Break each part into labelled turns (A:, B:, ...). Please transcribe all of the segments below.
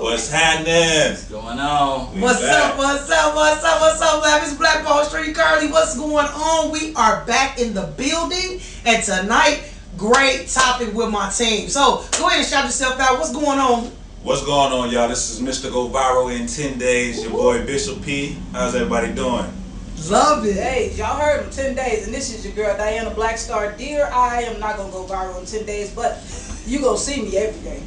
A: What's happening?
B: What's going on?
C: What's up, Blak? It's Blak Ball Street Curly. What's going on? We are back in the building, and tonight, great topic with my team. So, go ahead and shout yourself out. What's going on?
A: What's going on, y'all? This is Mr. Go Viral in 10 days. Your boy Bishop P. How's everybody doing?
C: Love it.
D: Hey, y'all heard him, 10 days, and this is your girl Diana Black Star. Dear, I am not gonna go viral in 10 days, but you gonna see me every day.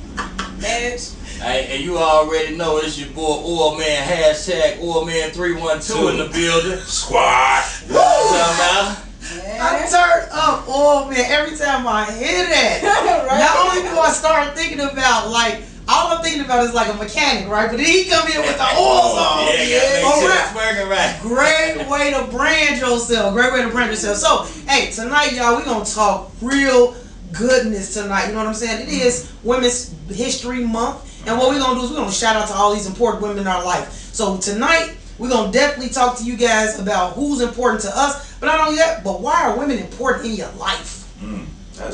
D: Next.
B: Hey, and you already know it's your boy Oil Man, hashtag Oil Man 312 in the building.
A: Squad.
B: You know what I'm talking
C: I turn up, oh man, every time I hear that.
D: Right?
C: Not only do I start thinking about, like, all I'm thinking about is like a mechanic, right? But then he come in with the oils on.
B: Yeah,
C: All
B: gotta make
C: right.
B: sure it's working right.
C: Great way to brand yourself. Great way to brand yourself. So, hey, tonight, y'all, we're going to talk real goodness tonight. You know what I'm saying? It is Women's History Month. And what we're going to do is we're going to shout out to all these important women in our life. So, tonight, we're going to definitely talk to you guys about who's important to us. But not only that, but why are women important in your life?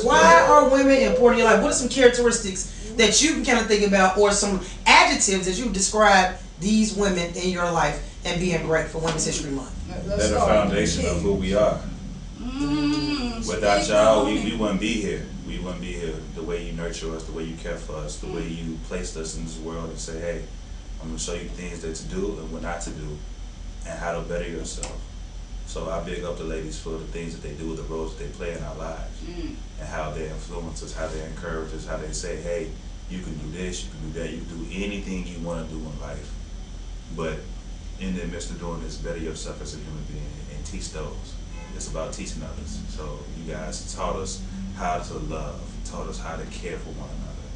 C: Why are women important in your life? What are some characteristics that you can kind of think about, or some adjectives that you describe these women in your life and being great for Women's History Month?
A: They're the foundation of who we are. Without y'all, we wouldn't be here. We wouldn't be here. The way you nurture us, the way you care for us, the way you placed us in this world and say, hey, I'm going to show you things that to do and what not to do, and how to better yourself. So I big up the ladies for the things that they do, the roles that they play in our lives, and how they influence us, how they encourage us, how they say, hey, you can do this, you can do that, you can do anything you want to do in life. But in the midst of doing this, better yourself as a human being and teach those. It's about teaching others. So you guys taught us how to love, taught us how to care for one another.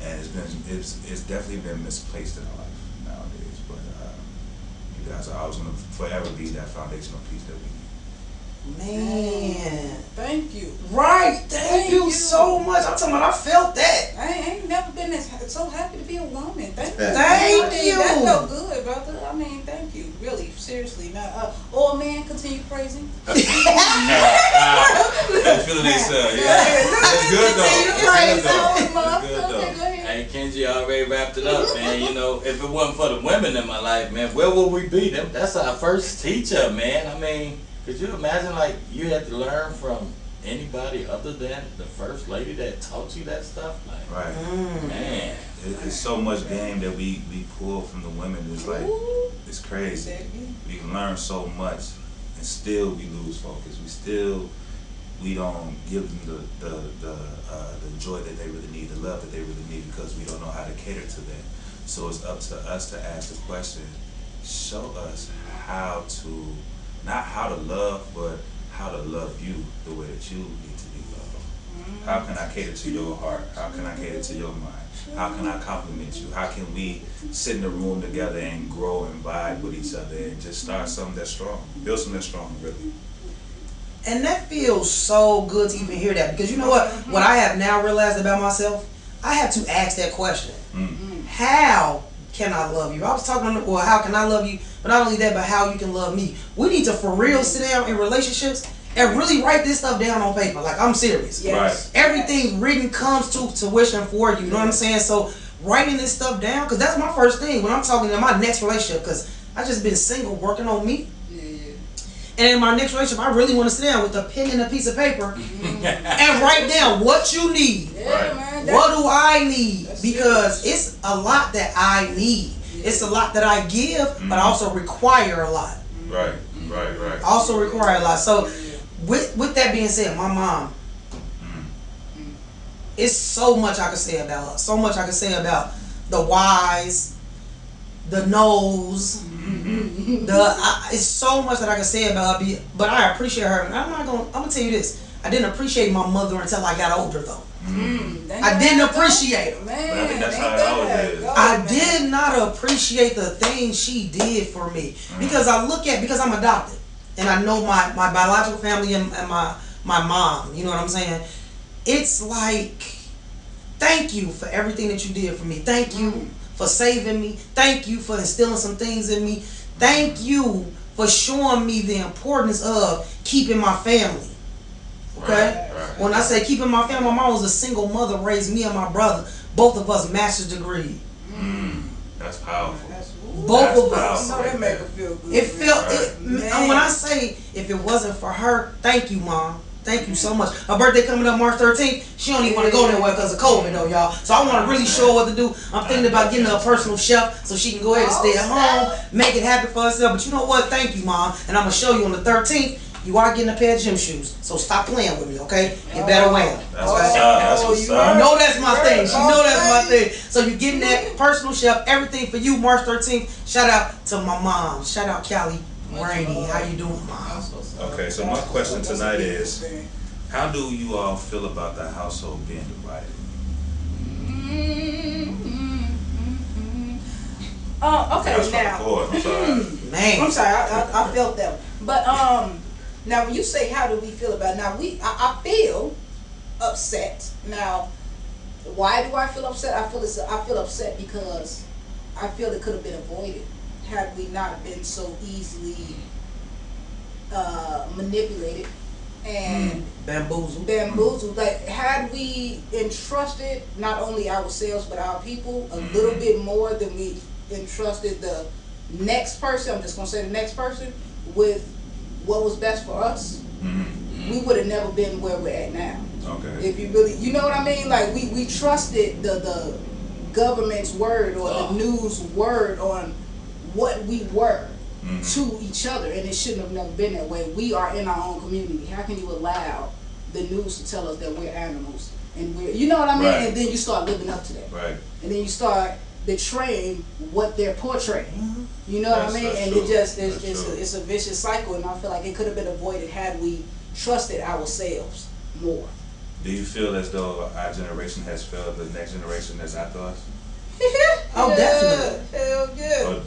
A: And it's definitely been misplaced in our life nowadays. But you guys are always going to forever be that foundational piece that we need.
C: Man.
D: Thank you.
C: Right. Thank you so much. I'm talking about, I felt that.
D: I ain't never been so happy to be a woman. Thank you.
C: Thank you.
D: That felt good, brother. I mean, thank you. Really, seriously. Now, old man, continue praising.
A: They're feeling themselves, yeah. It's good though. It's good though.
B: Hey, Kenji already wrapped it up, man. You know, if it wasn't for the women in my life, man, where would we be? That's our first teacher, man. I mean, could you imagine, like, you had to learn from anybody other than the first lady that taught you that stuff? Like,
A: Right.
B: Man.
A: It's so much game that we pull from the women. It's like, it's crazy. We can learn so much and still we lose focus. We don't give them the joy that they really need, the love that they really need, because we don't know how to cater to them. So it's up to us to ask the question, show us how to, not how to love, but how to love you the way that you need to be loved. How can I cater to your heart? How can I cater to your mind? How can I compliment you? How can we sit in the room together and grow and vibe with each other and just start something that's strong? Build something that's strong, really.
C: And that feels so good to even hear that, because you know what? What I have now realized about myself, I have to ask that question. How can I love you? I was talking about, well, how can I love you? But not only that, but how you can love me. We need to for real sit down in relationships and really write this stuff down on paper. Like, I'm serious.
D: Yes.
A: Right.
C: Everything written comes to tuition for you. You know what I'm saying? So writing this stuff down, because that's my first thing when I'm talking to my next relationship, because I just been single working on me. And in my next relationship, I really want to sit down with a pen and a piece of paper and write down what you need.
D: Man,
C: What do I need? Because it's a lot that I need. It's a lot that I give, but I also require a lot.
A: Right.
C: Also require a lot. So with that being said, my mom, it's so much I could say about her. So much I could say about the whys, the no's. It's so much that I can say about her, but I appreciate her. And I'm gonna tell you this. I didn't appreciate my mother until I got older, though. I didn't appreciate her.
A: But I think that's how it always is.
C: I did not appreciate the things she did for me, because because I'm adopted, and I know my biological family and my mom. You know what I'm saying? It's like, thank you for everything that you did for me. Thank you for saving me. Thank you for instilling some things in me. Thank you for showing me the importance of keeping my family. Okay?
A: Right.
C: When I say keeping my family, my mom was a single mother, raised me and my brother, both of us master's degree.
A: That's powerful.
C: Both of
A: That's
C: us.
D: I know that make her feel good.
C: It felt
A: Right.
C: it. When I say if it wasn't for her, thank you, Mom. Thank you so much. Her birthday coming up March 13th. She don't even want to go nowhere because of COVID, though, y'all. So I want to really show her what to do. I'm thinking about getting her a personal chef so she can go ahead and stay at home, make it happen for herself. But you know what? Thank you, Mom. And I'm gonna show you on the 13th. You are getting a pair of gym shoes. So stop playing with me, okay? You better wear them.
A: That's what's up. That's what's
C: You
A: up.
C: know that's my thing. She know that's my thing. So you getting that personal chef, everything for you, March 13th. Shout out to my mom. Shout out Callie Rainey. How you doing, Mom?
A: Okay, so my question tonight is, how do you all feel about the household being divided?
D: Okay,
A: That's
D: now.
A: I'm sorry.
C: Man.
D: I'm sorry, I felt that. But now when you say how do we feel about it, now I feel upset. Now, why do I feel upset? I feel upset because I feel it could have been avoided had we not been so easily manipulated and bamboozled. Like, had we entrusted not only ourselves but our people a little bit more than we entrusted the next person, I'm just gonna say the next person, with what was best for us, we would have never been where we're at now.
A: Okay.
D: If you really, you know what I mean? Like, we trusted the government's word or the news word on what we were to each other, and it shouldn't have never been that way. We are in our own community. How can you allow the news to tell us that we're animals and we're, you know what I mean?
A: Right.
D: And then you start living up to that.
A: Right.
D: And then you start betraying what they're portraying. You know what I mean?
A: That's
D: And
A: true.
D: it just
A: That's true.
D: it's a vicious cycle, and I feel like it could have been avoided had we trusted ourselves more.
A: Do you feel as though our generation has failed the next generation that's after us?
C: Oh, definitely.
D: Hell yeah.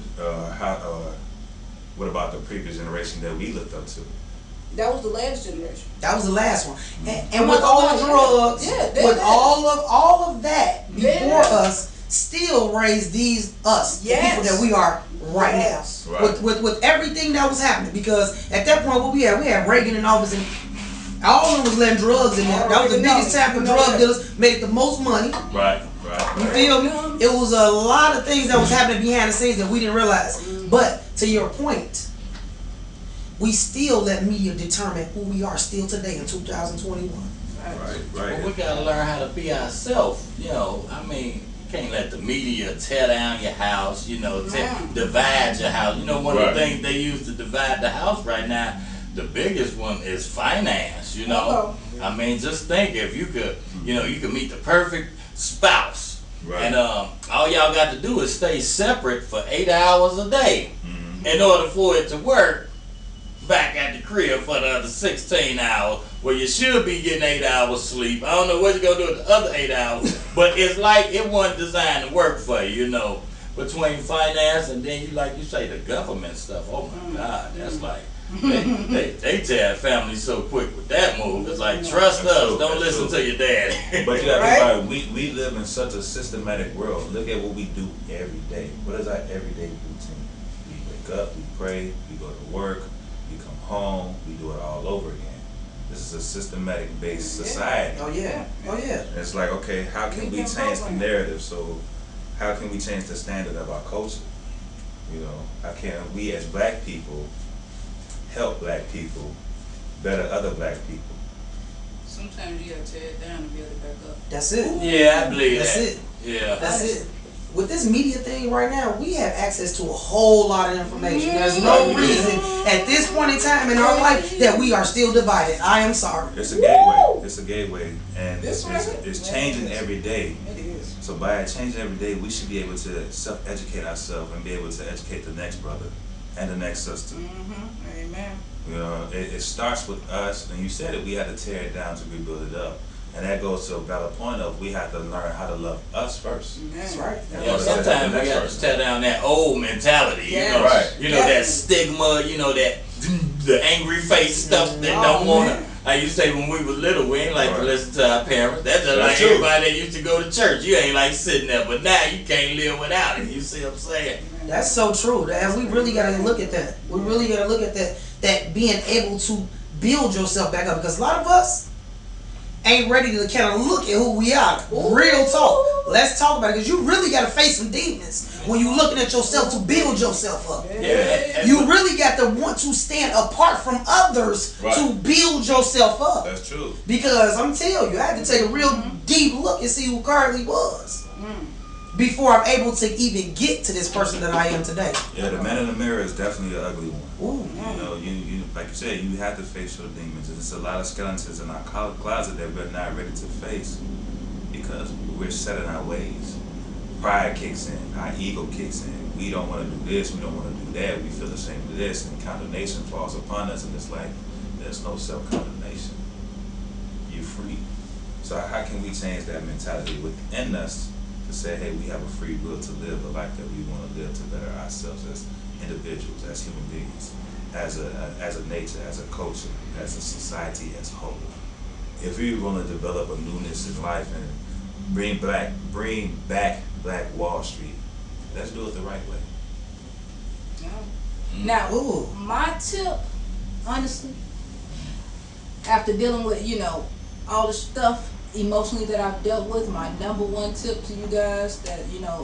A: Or what about the previous generation that we looked up to?
D: That was the last generation.
C: That was the last one. And with all the drugs, with all of that before us, still raised us, the people that we are right now.
A: Right.
C: With everything that was happening. Because at that point, what we had Reagan in office, and all of them was letting drugs in there. That was the biggest time for drug dealers, made the most money.
A: Right.
C: You feel me? It was a lot of things that was happening behind the scenes that we didn't realize. But to your point, we still let media determine who we are still today in 2021.
A: Right.
B: Well, we gotta learn how to be ourselves. You know, I mean, you can't let the media tear down your house. You know, divide your house. You know, one of the things they use to divide the house right now, the biggest one is finance. You know, I mean, just think if you could, you could meet the perfect spouse, and all y'all got to do is stay separate for 8 hours a day in order for it to work back at the crib for the other 16 hours where you should be getting 8 hours sleep. I don't know what you're going to do with the other 8 hours, but it's like it wasn't designed to work for you, between finance and then like you say, the government stuff. Oh my God, that's like, they tear families so quick with that move. It's like, trust us, don't listen to your daddy.
A: But you gotta think about it, we live in such a systematic world. Look at what we do every day. What is our everyday routine? We wake up, we pray, we go to work, we come home, we do it all over again. This is a systematic based society.
C: Oh yeah.
A: It's like, okay, how can we change the narrative? So how can we change the standard of our culture? How can we as black people help black people better other black people?
D: Sometimes you gotta tear it down and build it back up.
C: That's it.
B: Yeah, I believe
C: That's
B: that.
C: it.
B: Yeah.
C: That's it. With this media thing right now, we have access to a whole lot of information. There's no reason at this point in time in our life that we are still divided. I am sorry.
A: It's a gateway. It's a gateway, and it's changing every day.
D: It is.
A: So by changing every day, we should be able to self-educate ourselves and be able to educate the next brother and the next sister.
D: Amen.
A: It starts with us, and you said it. We had to tear it down to rebuild it up. And that goes to a valid point of we have to learn how to love us first.
C: That's right.
B: Yeah, sometimes we got to tear down that old mentality, that stigma, that the angry face stuff that don't want to. I used to say when we were little, we ain't like to listen to our parents. That's just like everybody that used to go to church. You ain't like sitting there, but now you can't live without it. You see what I'm saying?
C: That's so true. And we really got to look at that. We really got to look at that being able to build yourself back up. Because a lot of us, ain't ready to kind of look at who we are. Real talk. Let's talk about it, because you really got to face some demons when you looking at yourself to build yourself up.
B: Yeah.
C: You really got to want to stand apart from others to build yourself up.
A: That's true.
C: Because I'm telling you, I had to take a real deep look and see who Carly was before I'm able to even get to this person that I am today.
A: Yeah, the man in the mirror is definitely an ugly one.
C: Ooh.
A: You know, you like you said, you have to face your demons. There's a lot of skeletons in our closet that we're not ready to face because we're set in our ways. Pride kicks in, our ego kicks in. We don't want to do this, we don't want to do that. We feel ashamed of this, and condemnation falls upon us. And it's like there's no self-condemnation. You're free. So how can we change that mentality within us to say, hey, we have a free will to live the life that we want to live, to better ourselves as individuals, as human beings, as a nature, as a culture, as a society as a whole. If we want to develop a newness in life and bring back Black Wall Street, let's do it the right way.
D: Yeah. Now, my tip, honestly, after dealing with, all the stuff emotionally that I've dealt with, my number one tip to you guys that,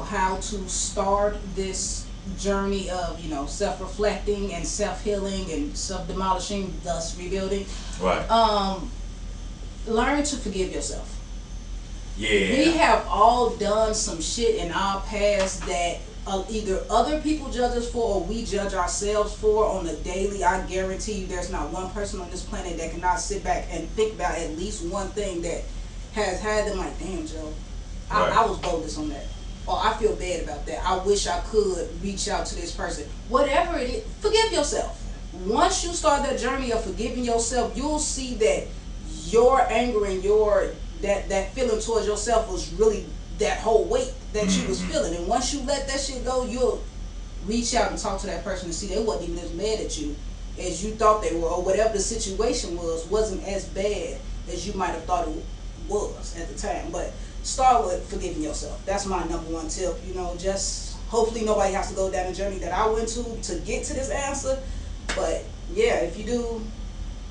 D: how to start this journey of, self-reflecting and self-healing and self-demolishing, thus rebuilding.
A: Right.
D: Learn to forgive yourself.
A: Yeah.
D: We have all done some shit in our past that either other people judge us for or we judge ourselves for on a daily. I guarantee you there's not one person on this planet that cannot sit back and think about at least one thing that has had them like, damn, Joe, I was bogus on that. Or I feel bad about that. I wish I could reach out to this person. Whatever it is, forgive yourself. Once you start that journey of forgiving yourself, you'll see that your anger and that feeling towards yourself was really that whole weight that you was feeling. And once you let that shit go, you'll reach out and talk to that person and see they wasn't even as mad at you as you thought they were, or whatever the situation wasn't as bad as you might have thought it was at the time. But start with forgiving yourself. That's my number one tip. Just hopefully nobody has to go down the journey that I went to get to this answer. But yeah, if you do,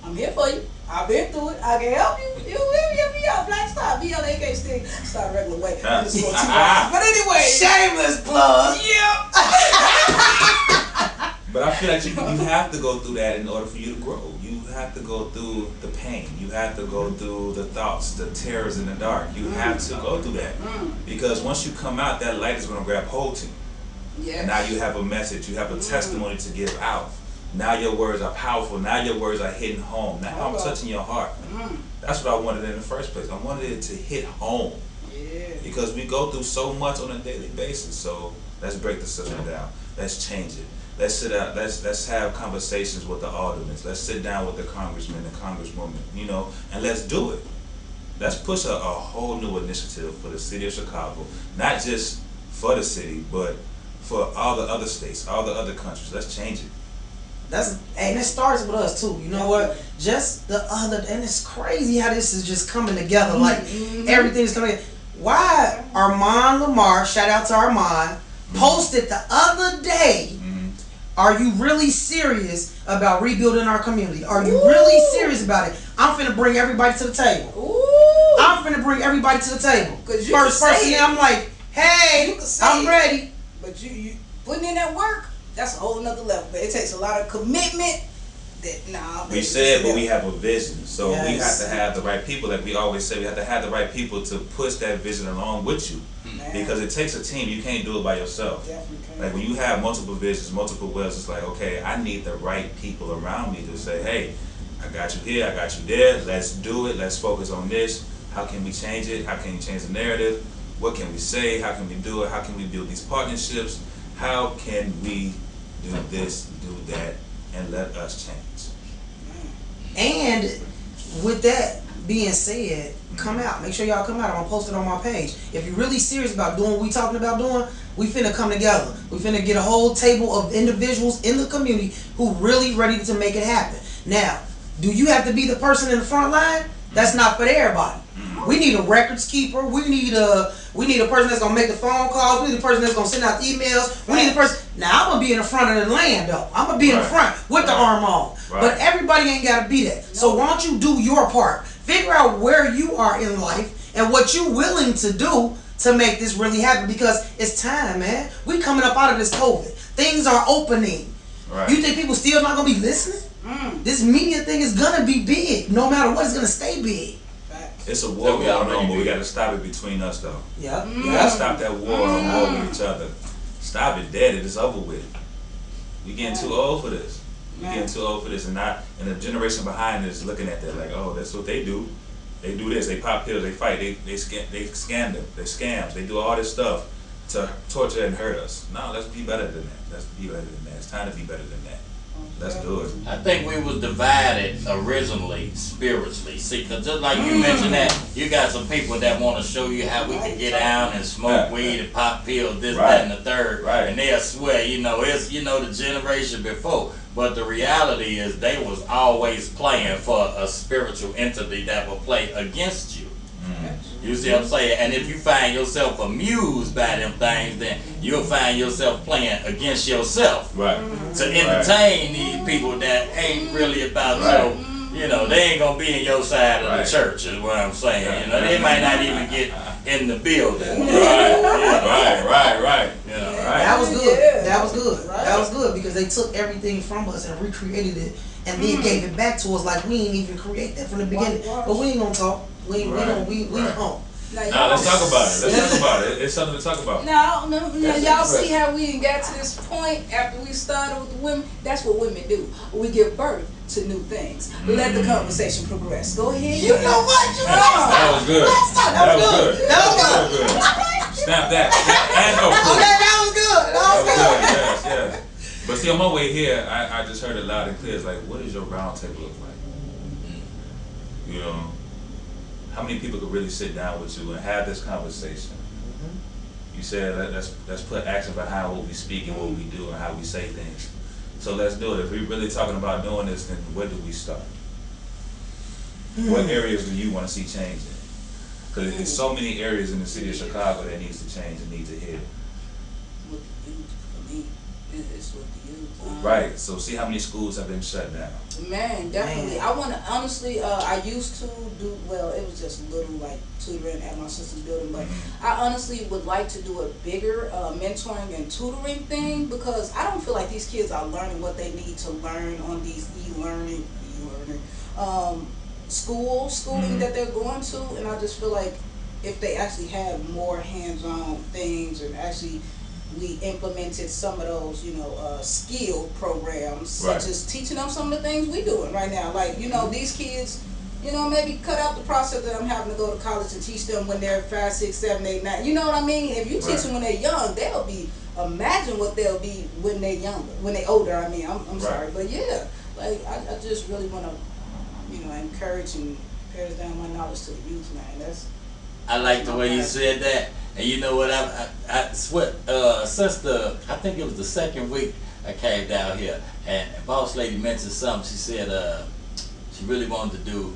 D: I'm here for you. I've been through it. I can help you. You will help me out. Black Star, BLAK stick. Start regular way. But anyway.
C: Shameless plug.
D: Yep.
A: But I feel like you have to go through that in order for you to grow. You have to go through the pain. You have to go through the thoughts, the terrors in the dark. You have to go through that. Because once you come out, that light is going to grab hold to you.
D: Yes.
A: And now you have a message. You have a testimony to give out. Now your words are powerful. Now your words are hitting home. Now I'm touching your heart. That's what I wanted in the first place. I wanted it to hit home.
D: Yeah.
A: Because we go through so much on a daily basis. So let's break the system down. Let's change it. Let's sit out. Let's have conversations with the aldermen. Let's sit down with the congressmen and congresswomen. And let's do it. Let's push a whole new initiative for the city of Chicago. Not just for the city, but for all the other states, all the other countries. Let's change it.
C: And it starts with us too. You know what? And it's crazy how this is just coming together. Like everything's coming together. Why Armand Lamar, shout out to Armand, posted the other day, are you really serious about rebuilding our community? Are you really serious about it? I'm finna bring everybody to the table. I'm finna bring everybody to the table. First person, I'm like, hey, I'm ready.
D: But you putting in that work, that's a whole nother level. But it takes a lot of commitment.
A: We said, but we have a vision. So we have to have the right people. Like we always say, we have to have the right people to push that vision along with you. Because it takes a team. You can't do it by yourself. Like when you have multiple visions, multiple wills, it's like, okay, I need the right people around me to say, hey, I got you here, I got you there. Let's do it. Let's focus on this. How can we change it? How can we change the narrative? What can we say? How can we do it? How can we build these partnerships? How can we do this, do that, and let us change?
C: And with that being said, come out. Make sure y'all come out. I'm going to post it on my page. If you're really serious about doing what we talking about doing, we finna come together. We finna get a whole table of individuals in the community who really ready to make it happen. Now, do you have to be the person in the front line? That's not for everybody. We need a records keeper. We need a person that's gonna make the phone calls. We need a person that's gonna send out emails. We need a person. Now I'm gonna be in the front of the land though. I'm gonna be in the front with the arm on. But everybody ain't gotta be that. So why don't you do your part? Figure out where you are in life and what you're willing to do to make this really happen, because it's time, man. We coming up out of this COVID. Things are opening.
A: Right.
C: You think people still not gonna be listening? This media thing is gonna be big. No matter what, it's gonna stay big.
A: It's a war going on, but we gotta stop it between us though.
C: Yeah.
A: We gotta stop that war with each other. Stop it dead. It is over with. We getting too old for this. We getting too old for this, and the generation behind us looking at that like, oh, that's what they do. They do this. They pop pills. They fight. They scam them. They scams. They do all this stuff to torture and hurt us. No, let's be better than that. Let's be better than that. It's time to be better than that. Let's do it.
B: I think we was divided originally spiritually. See, because just like you mentioned that, you got some people that want to show you how we can get out and smoke weed and pop pills, this, that, and the third.
A: Right.
B: And they'll swear, it's, the generation before. But the reality is they was always playing for a spiritual entity that will play against you. You see what I'm saying? And if you find yourself amused by them things, then you'll find yourself playing against yourself.
A: Right.
B: To entertain these people that ain't really about they ain't gonna be in your side of the church is what I'm saying. They might not even get in the building.
A: Right.
C: That was good. That was good. That was good because they took everything from us and recreated it and then gave it back to us like we ain't even create that from the beginning. But we ain't gonna talk. We home.
A: Now let's talk about it. Let's talk about it. It's something to talk about.
D: No, y'all see how we got to this point after we started with the women? That's what women do. We give birth to new things. Let the conversation progress. Go ahead.
C: You know what?
A: That was good.
C: That was good. That was good.
A: Snap that. And no proof.
C: Okay, that was good. That was good.
A: Yes. But see, on my way here, I just heard it loud and clear. It's like, what does your roundtable look like? You know? How many people could really sit down with you and have this conversation? You said let's put action behind what we speak and what we do and how we say things. So let's do it. If we're really talking about doing this, then where do we start? What areas do you want to see change in? Because there's so many areas in the city of Chicago that needs to change and needs to heal.
D: With the youth, for me, it's with the youth.
A: Right. So see how many schools have been shut down.
D: Man, definitely. I want to honestly. I used to do well. It was just little like tutoring at my sister's building, but I honestly would like to do a bigger mentoring and tutoring thing because I don't feel like these kids are learning what they need to learn on these e-learning schooling that they're going to, and I just feel like if they actually had more hands-on things and actually we implemented some of those, skill programs, such as teaching them some of the things we're doing right now. Like, these kids, maybe cut out the process that I'm having to go to college and teach them when they're 5, 6, 7, 8, 9. You know what I mean? If you teach them when they're young, they'll be, imagine what they'll be when they're younger, when they're older. I mean, I'm sorry, but yeah, like I just really want to, encourage and pass down my knowledge to the youth, man.
B: I like the way you said that. And you know what, I sweat, since I think it was the second week I came down here, and boss lady mentioned something. She said she really wanted to do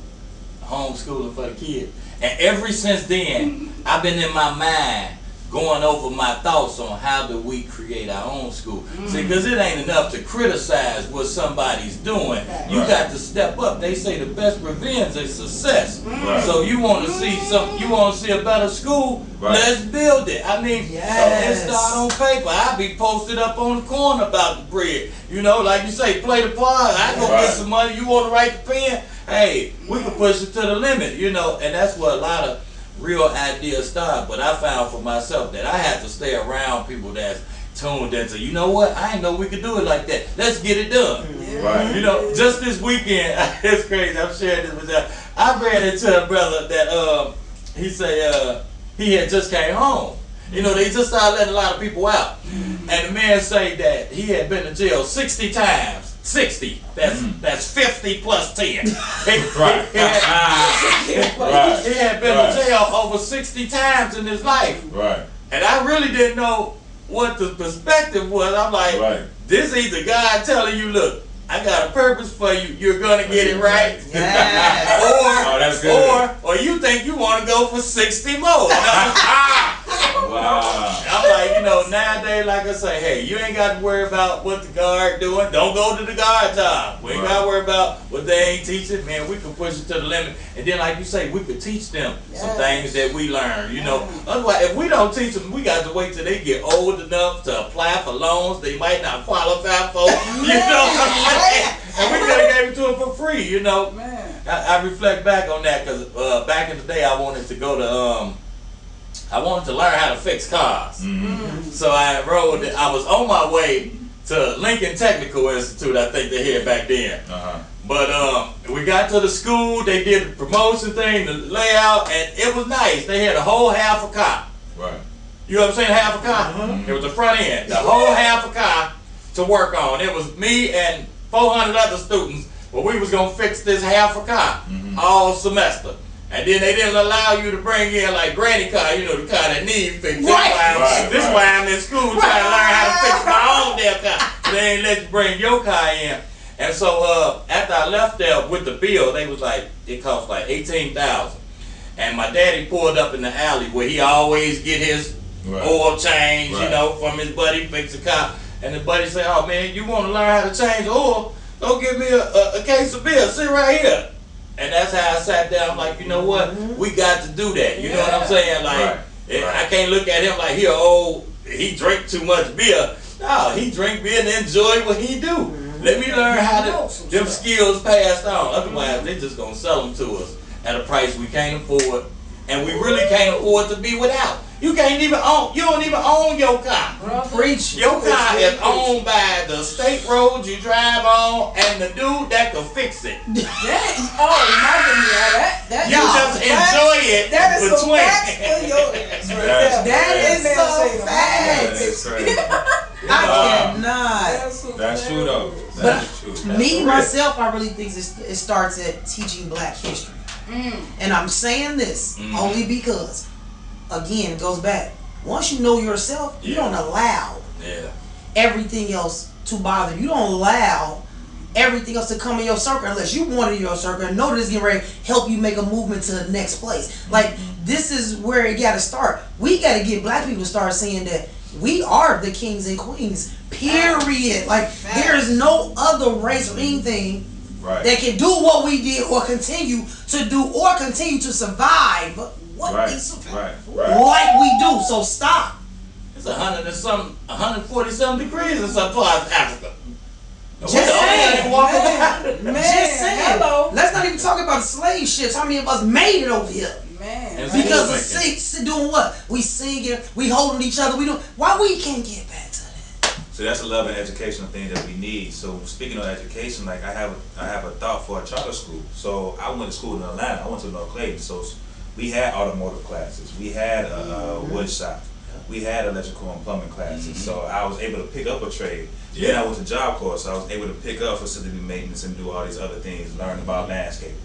B: homeschooling for the kids. And ever since then, I've been in my mind going over my thoughts on how do we create our own school. See, because it ain't enough to criticize what somebody's doing. You got to step up. They say the best revenge is success. So you want to see you want to see a better school, let's build it. I mean, let's start on paper. I'll be posted up on the corner about the bread. Like you say, play the part. I go get some money. You want to write the pen? Hey, we can push it to the limit, and that's what a lot of real ideas start. But I found for myself that I have to stay around people that's tuned into, you know what, I didn't know we could do it like that. Let's get it done. Just this weekend, it's crazy, I'm sharing this with y'all. I ran into a brother that he say he had just came home. They just started letting a lot of people out. And the man say that he had been to jail 60 times. 60. That's 50 plus 10. He had been to jail over 60 times in his life. And I really didn't know what the perspective was. I'm like, this is either God telling you, look, I got a purpose for you. You're gonna get it right. Or you think you want to go for 60 more.
A: Wow.
B: I'm like, you know, nowadays, like I say, hey, you ain't got to worry about what the guard doing. Don't go to the guard time. We ain't got to worry about what they ain't teaching. Man, we can push it to the limit. And then, like you say, we could teach them some things that we learn, you know. Otherwise, if we don't teach them, we got to wait till they get old enough to apply for loans they might not qualify for. You know what I'm saying? And we could have gave it to them for free, you know. I reflect back on that because back in the day, I wanted to go to I wanted to learn how to fix cars. So I enrolled. I was on my way to Lincoln Technical Institute, I think they had back then. But we got to the school. They did the promotion thing, the layout, and it was nice. They had a whole half a car.
A: Right.
B: You know what I'm saying? Half a car. It was the front end. The whole half a car to work on. It was me and 400 other students. But we was gonna fix this half a car all semester. And then they didn't allow you to bring in like granny car, you know, the car that needs fixed. This why I'm in school trying to learn how to fix my own damn car. They ain't let you bring your car in. And so after I left there with the bill, they was like, it cost like $18,000. And my daddy pulled up in the alley where he always get his oil change, you know, from his buddy fix the car. And the buddy said, oh man, you want to learn how to change oil? Go give me a case of beer, sit right here. And that's how I sat down. I'm like, you know what? We got to do that. You know what I'm saying? Like, I can't look at him like he drink too much beer. No, he drink beer and enjoy what he do. Let me learn how to them skills passed on. Otherwise, they just gonna sell them to us at a price we can't afford, and we really can't afford to be without. You can't even own. You don't even own your car.
C: Preach.
B: Your car is owned by the state road you drive on, and the dude that can fix it.
D: My goodness, that
B: You just enjoy it
D: that is
B: between.
C: That is so fast. I cannot.
A: That's true though.
C: That's true. Me myself, I really think it starts at teaching Black history, and I'm saying this only because, again, it goes back. Once you know yourself, you don't allow everything else to bother you. You don't allow everything else to come in your circle unless you want it in your circle and know that it's getting ready to help you make a movement to the next place. Like, this is where it got to start. We got to get Black people to start saying that we are the kings and queens, period. Like, there is no other race or anything that can do what we did or continue to do or continue to survive what we survive like we do. So stop.
B: It's 140 some degrees in some parts of Africa.
C: Just saying.
D: Man,
C: Just saying.
D: hello.
C: Let's not even talk about the slave ships. How many of us made it over here?
D: Man.
C: Because of six doing what? We singing, we holding each other, we doing. Why we can't get back to that?
A: So that's a love and educational thing that we need. So speaking of education, like I have a thought for a charter school. So I went to school in Atlanta. I went to North Clayton. So we had automotive classes. We had wood shop. We had electrical and plumbing classes. So I was able to pick up a trade. Then I went to Job Corps, so I was able to pick up facility maintenance and do all these other things, learn about landscaping.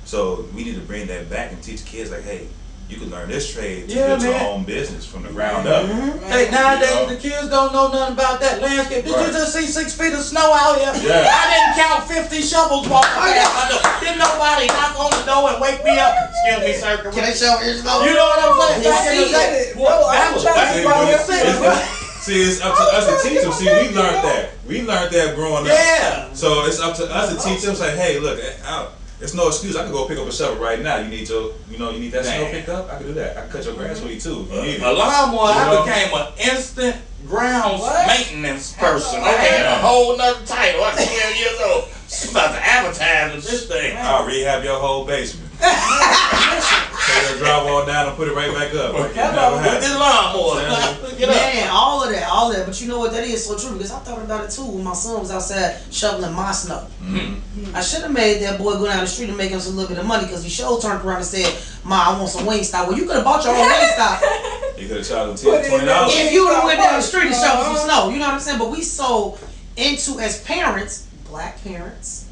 A: So we need to bring that back and teach kids like, hey, you can learn this trade to build your own business from the ground up.
B: Hey, nowadays the kids don't know nothing about that landscape. Did you just see 6 feet of snow out here? I didn't count 50 shovels walking past my door. Didn't nobody knock on the door and wake me up? Excuse me, sir.
C: Can I show your snow?
B: You know what I'm saying? Back in the day,
A: See, it's up to us to teach them. See, we learned that. We learned that growing up. So it's up to us to teach them. Say, hey, look, it's no excuse. I can go pick up a shovel right now. You need that snow pick up? I can do that. I can cut your grass for you too. If you need it.
B: A lawnmower, I became an instant grounds maintenance person. Okay, a whole nother title. I'm 12 years old. I'm about to advertise with this thing.
A: I'll rehab your whole basement. Take your drywall down and put it right back up.
B: With this lawnmower.
C: Man, all of that. But you know what, that is so true because I thought about it too when my son was outside shoveling my snow. I should have made that boy go down the street and make him some little bit of money because he sure turned around and said, Ma, I want some Wingstop. Well, you could have bought your own Wingstop.
A: You could have charged him $20.
C: If you would have went down the street and shoveled some snow. You know what I'm saying? But we so into, as parents, Black parents,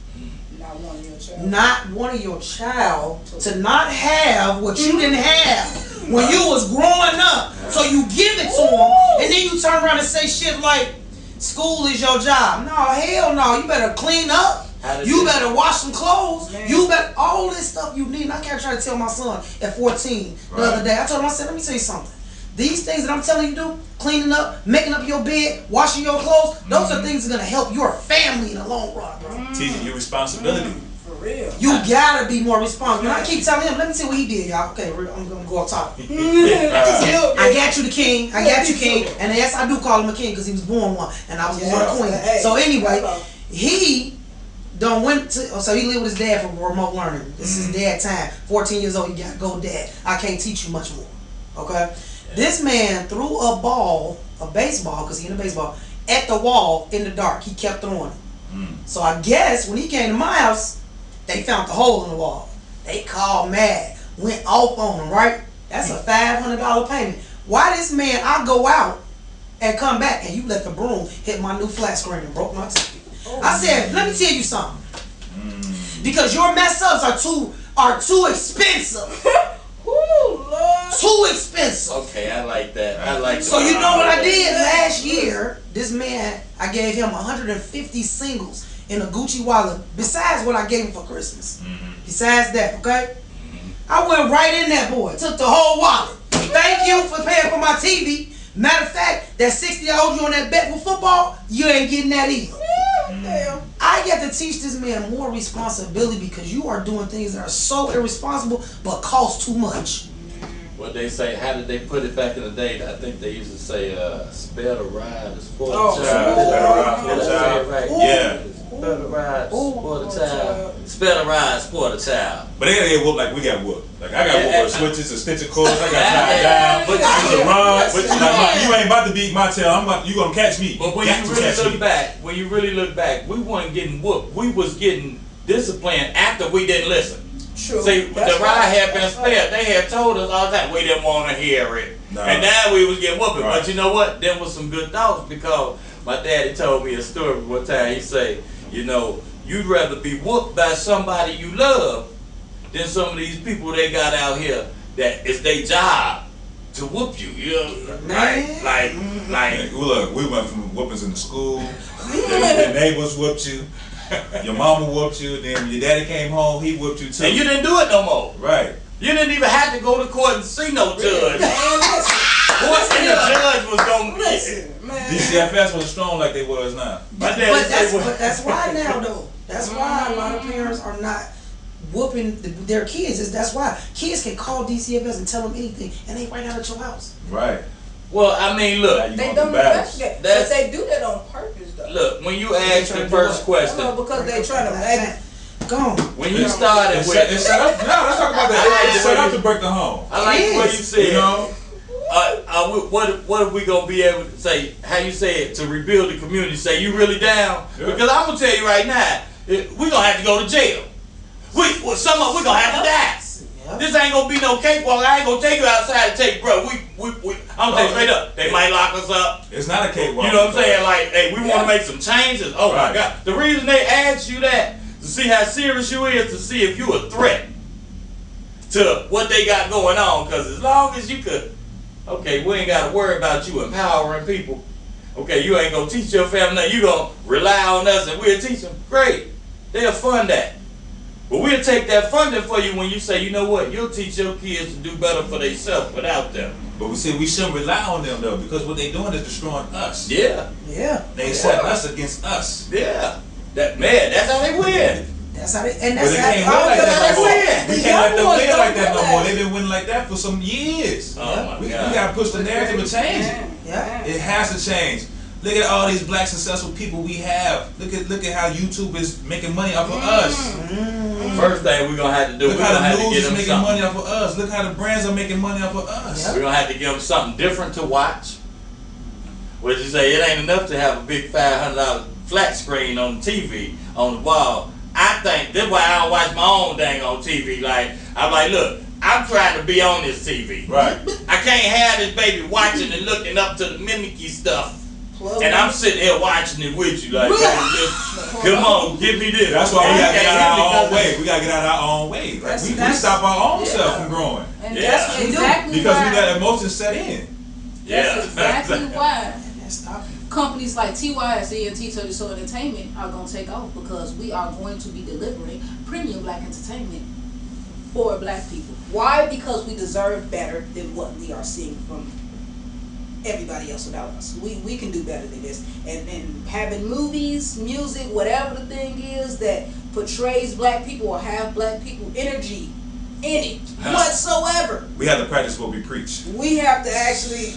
C: not one of your child to not have what you didn't have when you was growing up. So you give it to them, and then you turn around and say shit like, school is your job. No, hell no. You better clean up. You better wash some clothes. You better, all this stuff you need. And I kept trying to tell my son at 14 the other day. I told him, I said, let me tell you something. these things that I'm telling you to do, cleaning up, making up your bed, washing your clothes, those are things that are going to help your family in the long run, bro.
A: Teaching you responsibility.
D: For real.
C: You gotta be more responsible. And I keep telling him, let me see what he did, y'all. Okay, I'm gonna go off top. I got you the king. I got you king. And yes, I do call him a king because he was born one, and I was born a queen. So anyway, he done went to. So he lived with his dad for remote learning. This is dad time. 14 years old, he got to go, dad. I can't teach you much more. Okay, this man threw a ball, a baseball, because he in a baseball, at the wall in the dark. He kept throwing it. So I guess when he came to my house, they found the hole in the wall. They called mad, went off on him, right? That's a $500 payment. Why this man, I go out and come back and you let the broom hit my new flat screen and broke my TV. I said, let me tell you something. Because your mess ups are too expensive.
D: Ooh, Lord.
C: Too expensive.
B: Okay, I like that. I like that.
C: So you know what I did last year? This man, I gave him 150 singles in a Gucci wallet, besides what I gave him for Christmas. Besides that, okay? I went right in that boy, took the whole wallet. Thank you for paying for my TV. Matter of fact, that 60 I owed you on that bet with football, you ain't getting that either.
D: Damn.
C: I get to teach this man more responsibility because you are doing things that are so irresponsible but cost too much.
B: What they say, how did they put it back in the day? I think they used to say, spare the ride, spoil
D: Oh,
B: the child.
A: Spare the ride, spoil the child.
B: Right.
A: Yeah.
B: Spare the ride, spoil the child. Spare the ride, spoil the child.
A: But they gotta get whooped like we got whooped. Like I got whooped with switches and stitching cords. I got tied down.
B: But
A: With the rods.
B: But you
A: Like, you ain't about to beat my tail. You gonna catch me.
B: But when you really look back, we weren't getting whooped. We was getting disciplined after we didn't listen.
D: True.
B: See, the ride had been spared. They had told us all the time we didn't want to hear it.
A: No.
B: And now we was getting whooped.
A: Right.
B: But you know what? There was some good thoughts because my daddy told me a story one time. He said, you know, you'd rather be whooped by somebody you love than some of these people they got out here that it's their job to whoop you. You know, like.
A: Look, we went from whoopings in the school. The neighbors whooped you. Your mama whooped you. Then your daddy came home. He whooped you too.
B: And you didn't do it no more.
A: Right.
B: You didn't even have to go to court and see no judge.
D: Man, listen.
B: What the judge was gonna
D: Listen, man.
A: DCFS was strong like they was now.
B: My daddy
C: But that's why now though. That's why a lot of parents are not whooping their kids. That's why kids can call DCFS and tell them anything, and they right out at your house.
A: Right.
B: well, I mean, look.
D: They don't investigate.
B: That's-
D: But they do that on purpose, though.
B: Look, when you ask the first question,
D: No, because they trying to make.
C: Go on.
B: when you started
A: It's
B: with,
A: set up. No, let's talk about that. It's set up to break the home.
B: I like what you said.
A: You know.
B: What are we gonna be able to say? How you say it to rebuild the community? Say you really down?
A: Yeah.
B: Because I'm gonna tell you right now, we gonna have to go to jail. We gonna have to die.
C: Yep.
B: This ain't gonna be no cakewalk. I ain't gonna take you outside and take, bro. I'm gonna tell you straight up. They might lock us up.
A: It's not a cakewalk.
B: You know what I'm saying? Like, hey, we want to make some changes. Oh my
A: Right.
B: God! The reason they ask you that to see how serious you is, to see if you a threat to what they got going on. Because as long as you could, okay, we ain't got to worry about you empowering people. Okay, you ain't gonna teach your family nothing. You gonna rely on us and we'll teach them. Great, they'll fund that. But we'll take that funding for you when you say, you know what, you'll teach your kids to do better for themselves without them.
A: But we said we shouldn't rely on them though, because what they doing is destroying us.
B: Yeah,
C: Yeah.
A: They set us against us.
B: yeah. That's how they win.
C: That's how they. And
A: But
C: that's
A: they
C: how
A: can't win like that no more.
B: win.
A: We can't let them win like that no more. They've been winning like that for some years.
B: Oh my
A: We
B: God.
A: gotta push the narrative and change it.
C: Yeah.
A: It has to change. Look at all these black successful people we have. Look at how YouTube is making money off of us.
B: First thing we're gonna have to do,
A: Look
B: we're gonna
A: how
B: have
A: the
B: to
A: news
B: get
A: is
B: them
A: making
B: something.
A: money off of us. Look how the brands are making money off of us.
C: Yep.
B: We're gonna have to give them something different to watch. What you say? It ain't enough to have a big $500 flat screen on the TV on the wall. I think that's why I don't watch my own dang on TV. Like I'm like, look, I'm trying to be on this TV.
A: Right.
B: I can't have this baby watching and looking up to the mimicky stuff. And I'm sitting here watching it with you, like, baby, just, come on, give me this.
A: That's why we gotta
B: Okay,
A: get out our own
B: because-
A: way. We gotta get out our own way. Like, we stop our own self from growing.
D: And
B: Yeah.
D: that's exactly
A: Because
D: why.
A: we got emotions set in.
B: Yeah.
D: That's exactly why
C: And stop it.
D: companies like TYS, ENT, 30 Soul Entertainment are going to take off, because we are going to be delivering premium black entertainment for black people. Why? Because we deserve better than what we are seeing from everybody else without us. We can do better than this. And having movies, music, whatever the thing is that portrays black people or have black people energy in it whatsoever.
A: We have to practice what we preach.
D: We have to actually,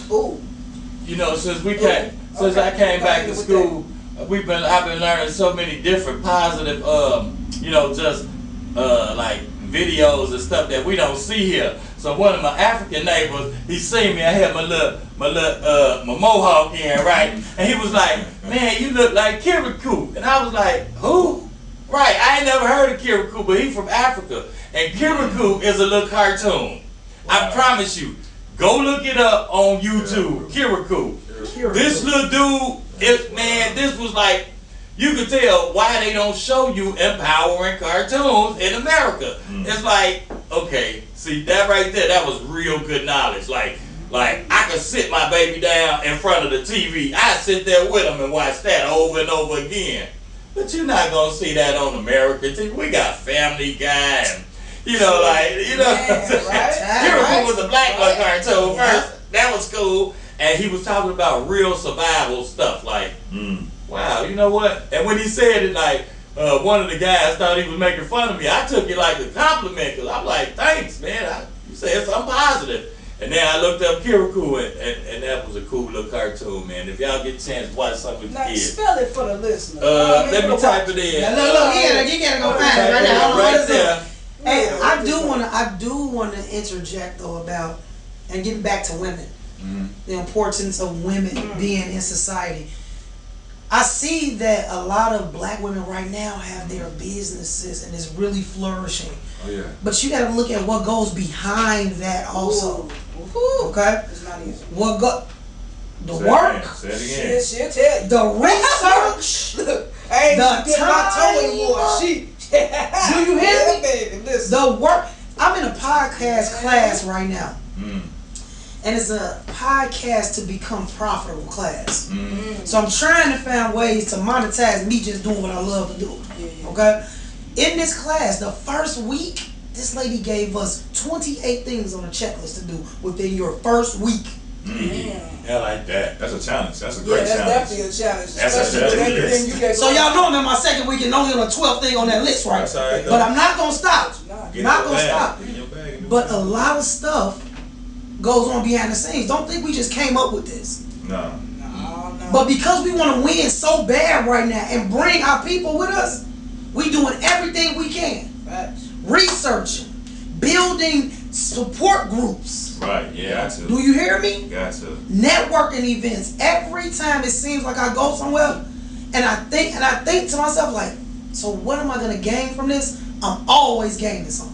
B: You know, since I came back to school, I've been learning so many different positive, you know, just like videos and stuff that we don't see here. So one of my African neighbors, he seen me. I had my mohawk in, right? And he was like, "Man, you look like Kirikou." And I was like, "Who?" Right? I ain't never heard of Kirikou, but he from Africa. And Kirikou is a little cartoon. I promise you. Go look it up on YouTube. Kirikou. This little dude, this was like, you could tell why they don't show you empowering cartoons in America. It's like, okay, see that right there, that was real good knowledge. Like I could sit my baby down in front of the TV. I sit there with him and watch that over and over again. But you're not gonna see that on American TV. We got Family Guy and Kirikou was a black cartoon first. That was cool. And he was talking about real survival stuff. Like, wow, you know what? And when he said it, like, one of the guys thought he was making fun of me. I took it like a compliment because I'm like, thanks, man. You said something positive. And then I looked up Kirikou, and that was a cool little cartoon, man. If y'all get a chance to watch something with kids.
D: Spell it for the listener.
B: Let me type it in.
C: Look, you gotta go find it right now.
B: Right there.
C: Hey, I do wanna interject though about and getting back to women, the importance of women being in society. I see that a lot of black women right now have their businesses and it's really flourishing.
A: Oh yeah.
C: But you got to look at what goes behind that also. Okay.
D: It's not easy.
C: The work.
A: Say it again.
D: She'll tell you.
C: The research.
D: Look, I ain't
C: the
D: getting my toe anymore.
C: Do you hear me?
D: Baby, listen.
C: The work. I'm in a podcast class right now. And it's a podcast to become profitable class. So I'm trying to find ways to monetize me just doing what I love to do. Okay? In this class, the first week, this lady gave us 28 things on a checklist to do within your first week.
B: I like that.
A: That's a challenge. That's a great challenge.
D: That's definitely a challenge.
A: That's
D: Especially with everything you get
C: So y'all know I'm in my second week and only on the 12th thing on that list, right?
A: That's all right,
C: But I'm not going to stop. Not going to stop. But a lot of stuff goes on behind the scenes. Don't think we just came up with this.
A: No.
C: But because we want to win so bad right now and bring our people with us, we doing everything we can. Researching, building support groups.
A: Right, yeah, got to.
C: Do you hear me?
A: Got to.
C: Networking events. Every time it seems like I go somewhere and I think to myself like, so what am I gonna gain from this? I'm always gaining something.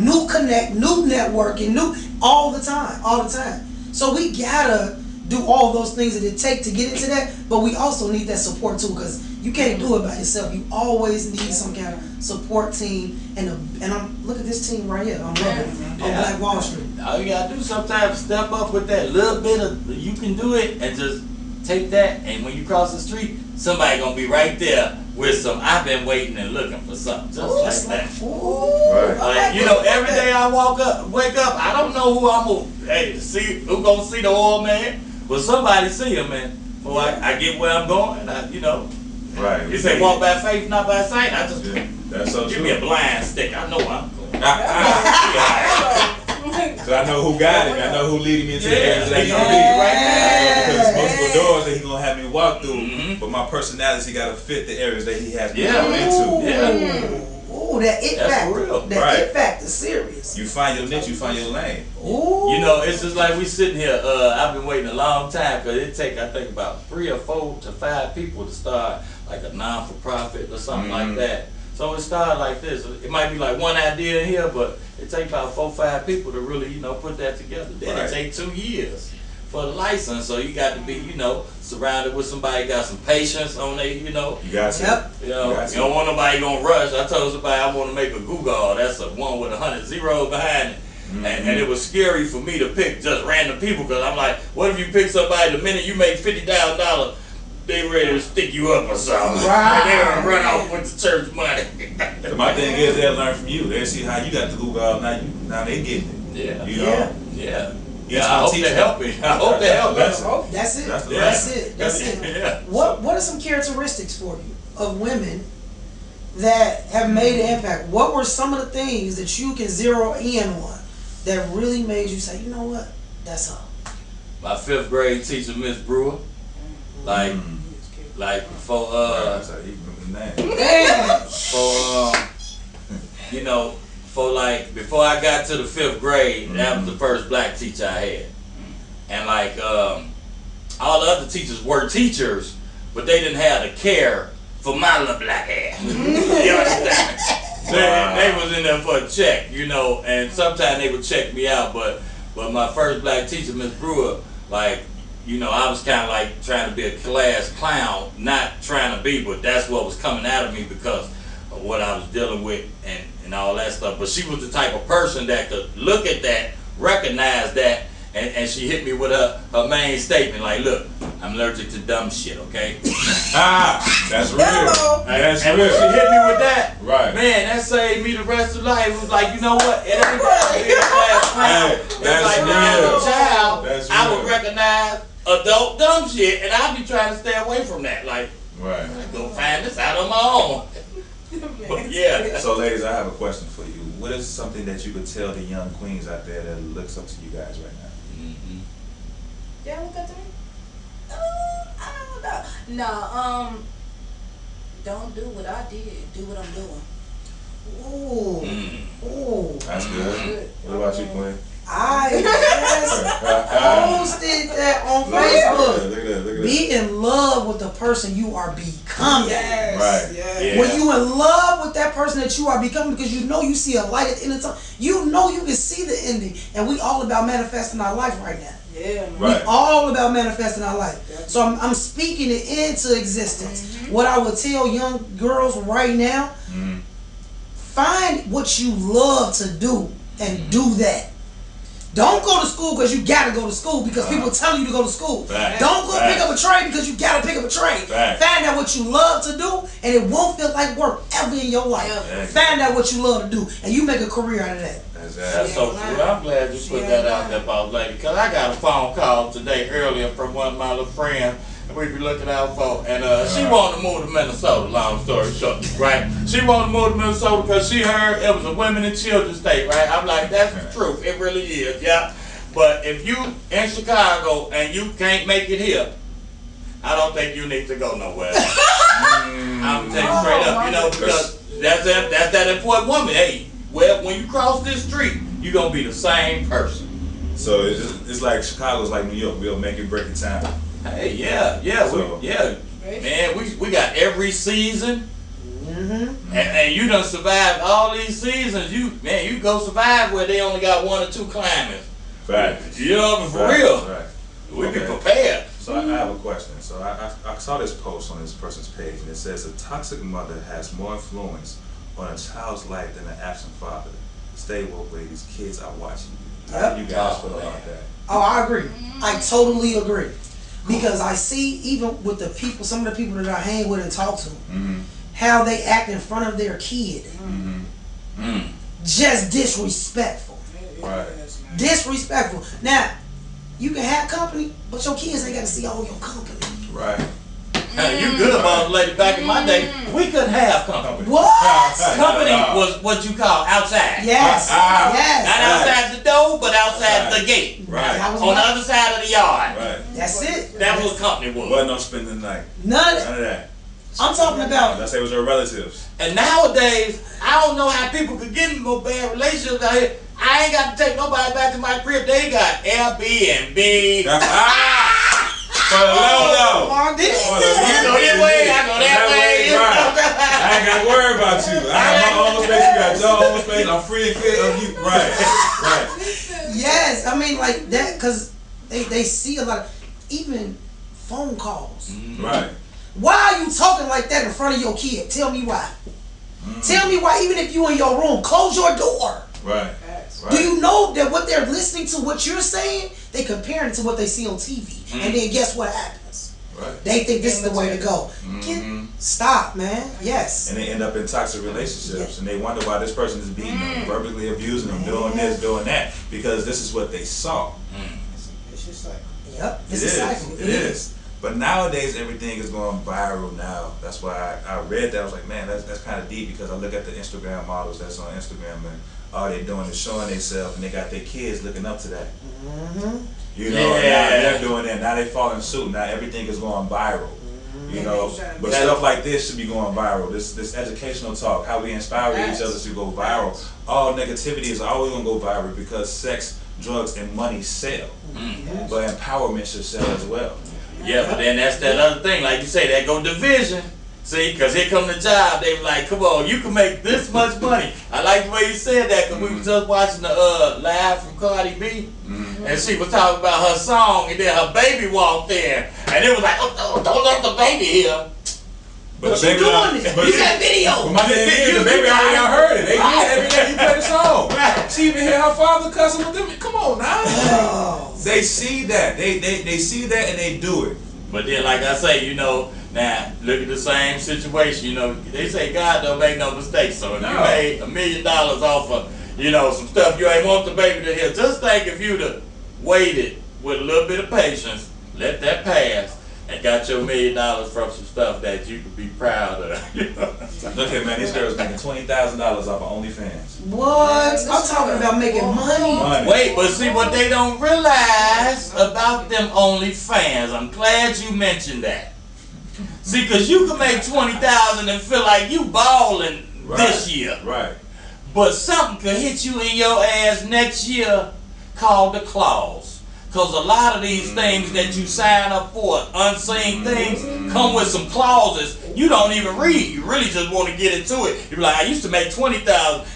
C: New connect, new networking, all the time. So we gotta do all those things that it takes to get into that, but we also need that support too, because you can't do it by yourself. You always need some kind of support team, and I'm look at this team right here. I'm loving it on Black Wall Street.
B: All you gotta do sometimes step up with that little bit of you can do it, and just take that. And when you cross the street, somebody gonna be right there with some. I've been waiting and looking for something just like that.
A: Right.
B: Like, you know, every day I wake up, I don't know who I'm gonna see. Who gonna see the old man? But somebody see him, man. Before I get where I'm going,
A: Right.
B: You say walk by faith, not by sight. I just
A: that's so
B: give
A: true.
B: me a blind stick. I know I'm going.
A: So I know who got it. I know who leading me into the areas that he gonna
B: right
A: because multiple doors that he gonna have me walk through. But my personality gotta fit the areas that he has me go into.
C: Ooh, that it
B: That's
C: factor.
B: real.
C: That it factor serious.
A: You find your niche, you find your lane.
C: Ooh.
B: You know, it's just like we sitting here. I've been waiting a long time because it take I think about 3 or 4 to 5 people to start like a non-for-profit or something like that. So it started like this. It might be like one idea in here, but it takes about 4 or 5 people to really, put that together. Then it takes 2 years for the license. So you got to be, surrounded with somebody got some patience on they,
A: You got to.
C: Yep.
B: You don't want nobody gonna rush. I told somebody I want to make a Google. That's a one with 100 zeros behind it. And it was scary for me to pick just random people because I'm like, what if you pick somebody the minute you make $50,000, they ready to stick you up or something.
C: Right.
B: And they're gonna run off with the church money.
A: So my thing is they'll learn from you. They'll see how you got the Google. Now they get it.
B: Yeah.
A: You know?
B: Yeah. Yeah, I hope they help me. I hope they help me.
C: That's it.
A: That's the
C: That's
A: lesson.
C: it.
B: Yeah.
C: What are some characteristics for you of women that have made an impact? What were some of the things that you can zero in on that really made you say, you know what, that's her?
B: My 5th grade teacher, Miss Brewer, like for
A: That's how you remember the name.
C: Damn.
B: you know, for like before I got to the 5th grade, that was the first black teacher I had, and like all the other teachers were teachers, but they didn't have the care for my little black ass. You understand? They was in there for a check, you know, and sometimes they would check me out, but my first black teacher, Miss Brewer, like, you know, I was kind of like trying to be a class clown, not trying to be, but that's what was coming out of me because of what I was dealing with and all that stuff. But she was the type of person that could look at that, recognize that, and she hit me with her main statement, like, look, I'm allergic to dumb shit, okay?
A: That's real. That's
B: and
A: real.
B: when she hit me with that,
A: Right.
B: man, that saved me the rest of life. It was like, you know what? It ain't that to be a class clown. It's like when I was a child,
A: That's
B: I
A: real.
B: would recognize adult dumb shit, and I'd be trying to stay away from that. Like,
A: Right.
B: go find this out on my own. But yeah.
A: So, ladies, I have a question for you. What is something that you could tell the young queens out there that looks up to you guys right now?
D: Yeah, look up to me. I don't know. No, don't do what I did. Do what I'm doing.
C: Ooh. Ooh.
A: That's good. What about you, Queen?
C: I just posted that on Facebook.
A: Look at that.
C: Be in love with the person you are becoming.
A: Right.
B: Yeah.
C: When you in love with that person that you are becoming, because you know you see a light at the end of the tunnel. You know you can see the ending. And we all about manifesting our life right now.
D: Yeah, man.
A: Right.
C: We all about manifesting our life. So I'm speaking it into existence. What I would tell young girls right now, find what you love to do and do that. Don't go to school because you gotta go to school because people tell you to go to school.
A: Fact.
C: Don't go
A: Fact.
C: pick up a trade because you gotta pick up a trade.
A: Fact.
C: Find out what you love to do and it won't feel like work ever in your life.
D: Yeah.
C: Find out what you love to do and you make a career out of that.
B: That's so cool. I'm glad you put that out there, boss lady, because I got a phone call today earlier from one of my little friends that we be looking out for, and she wanted to move to Minnesota, long story short, right? She wanted to move to Minnesota because she heard it was a women and children state, right? I'm like, that's the truth. It really is, yeah. But if you in Chicago and you can't make it here, I don't think you need to go nowhere. I'm telling you straight up, you know, because that's that important woman. Hey, well, when you cross this street, you're going to be the same person.
A: So it's like Chicago's like New York. We'll make it break it time.
B: Hey, yeah,
A: So-
B: man, we got every season, and you done survived all these seasons. You go survive where they only got 1 or 2 climbers.
A: Right.
B: You know, for
A: Right.
B: real.
A: Right.
B: We be
A: Okay.
B: prepared.
A: So I have a question. So I saw this post on this person's page, and it says a toxic mother has more influence on a child's life than an absent father. Stay woke, ladies. Kids are watching you. How do you guys feel about that?
C: Oh, I agree. I totally agree. Because I see even with the people, some of the people that I hang with and talk to, how they act in front of their kid. Just disrespectful.
A: Right.
C: Disrespectful. Now, you can have company, but your kids ain't got to see all your company.
A: Right.
B: You good, boss lady. Back in my day, we couldn't have company.
C: What?
B: Company was what you call outside.
C: Yes. Yes.
B: Not outside the door, but outside the gate.
A: Right.
C: That was
B: On the
C: my-
B: other side of the yard.
A: Right.
C: That's it.
B: That was what company was.
A: Wasn't no spending the night.
C: None of
A: None of that.
C: I'm talking about.
A: Let's say it was your relatives.
B: And nowadays, I don't know how people could get in no bad relationships out here. I ain't got to take nobody back to my crib. They got Airbnb.
A: For the low.
C: Mark, did he
A: For the
C: say
B: You
C: that?
B: go this way, I go that way.
A: Right. I ain't got to worry about you. I have my own space. You got your own space. I'm free and clear of you. Right. Right.
C: Yes, I mean like that because they see a lot of even phone calls.
A: Right.
C: Why are you talking like that in front of your kid? Tell me why. Tell me why. Even if you in your room, close your door.
A: Right.
C: Do you know that what they're listening to, what you're saying, they comparing it to what they see on TV, and then guess what happens?
A: Right.
C: They think this is the way to go. Stop, man. Yes.
A: And they end up in toxic relationships, and they wonder why this person is beating them, verbally abusing them, doing this, doing that, because this is what they saw.
D: vicious cycle.
C: Yep,
A: It is. But nowadays everything is going viral now. That's why I read that. I was like, man, that's kind of deep, because I look at the Instagram models that's on Instagram, and all they're doing is showing themselves, and they got their kids looking up to that. You know, now they're doing that. Now they following suit. Now everything is going viral. You know, but stuff like this should be going viral. This educational talk, how we inspire each other to go viral. All negativity is always gonna go viral, because sex, drugs, and money sell. But empowerment should sell as well.
B: Yeah, but then that's that other thing, like you say, that go division. See, because here come the job, they were like, come on, you can make this much money. I like the way you said that, because we were just watching the live from Cardi B, and she was talking about her song, and then her baby walked in, and it was like, oh, don't let the baby hear.
A: But the baby
C: doing it. You got video.
A: But my thing is, the baby already heard it. They hear it every day you play the song. She even hear her father cussing with them. Come on now. They see that. They see that and they do it.
B: But then, like I say, you know, now look at the same situation. You know, they say God don't make no mistakes. So if you made $1 million off of, you know, some stuff you ain't want the baby to hear, just think if you'd have waited with a little bit of patience, let that pass, and got your $1 million from some stuff that you could be proud of. You know?
A: Look at, man, these girls making $20,000 off of OnlyFans.
C: What? I'm talking about making money.
B: Wait, but see what they don't realize about them OnlyFans. I'm glad you mentioned that. See, because you can make $20,000 and feel like you balling this year.
A: Right.
B: But something could hit you in your ass next year called the clause. Because a lot of these things that you sign up for, unseen things, come with some clauses you don't even read. You really just want to get into it. You're like, I used to make $20,000,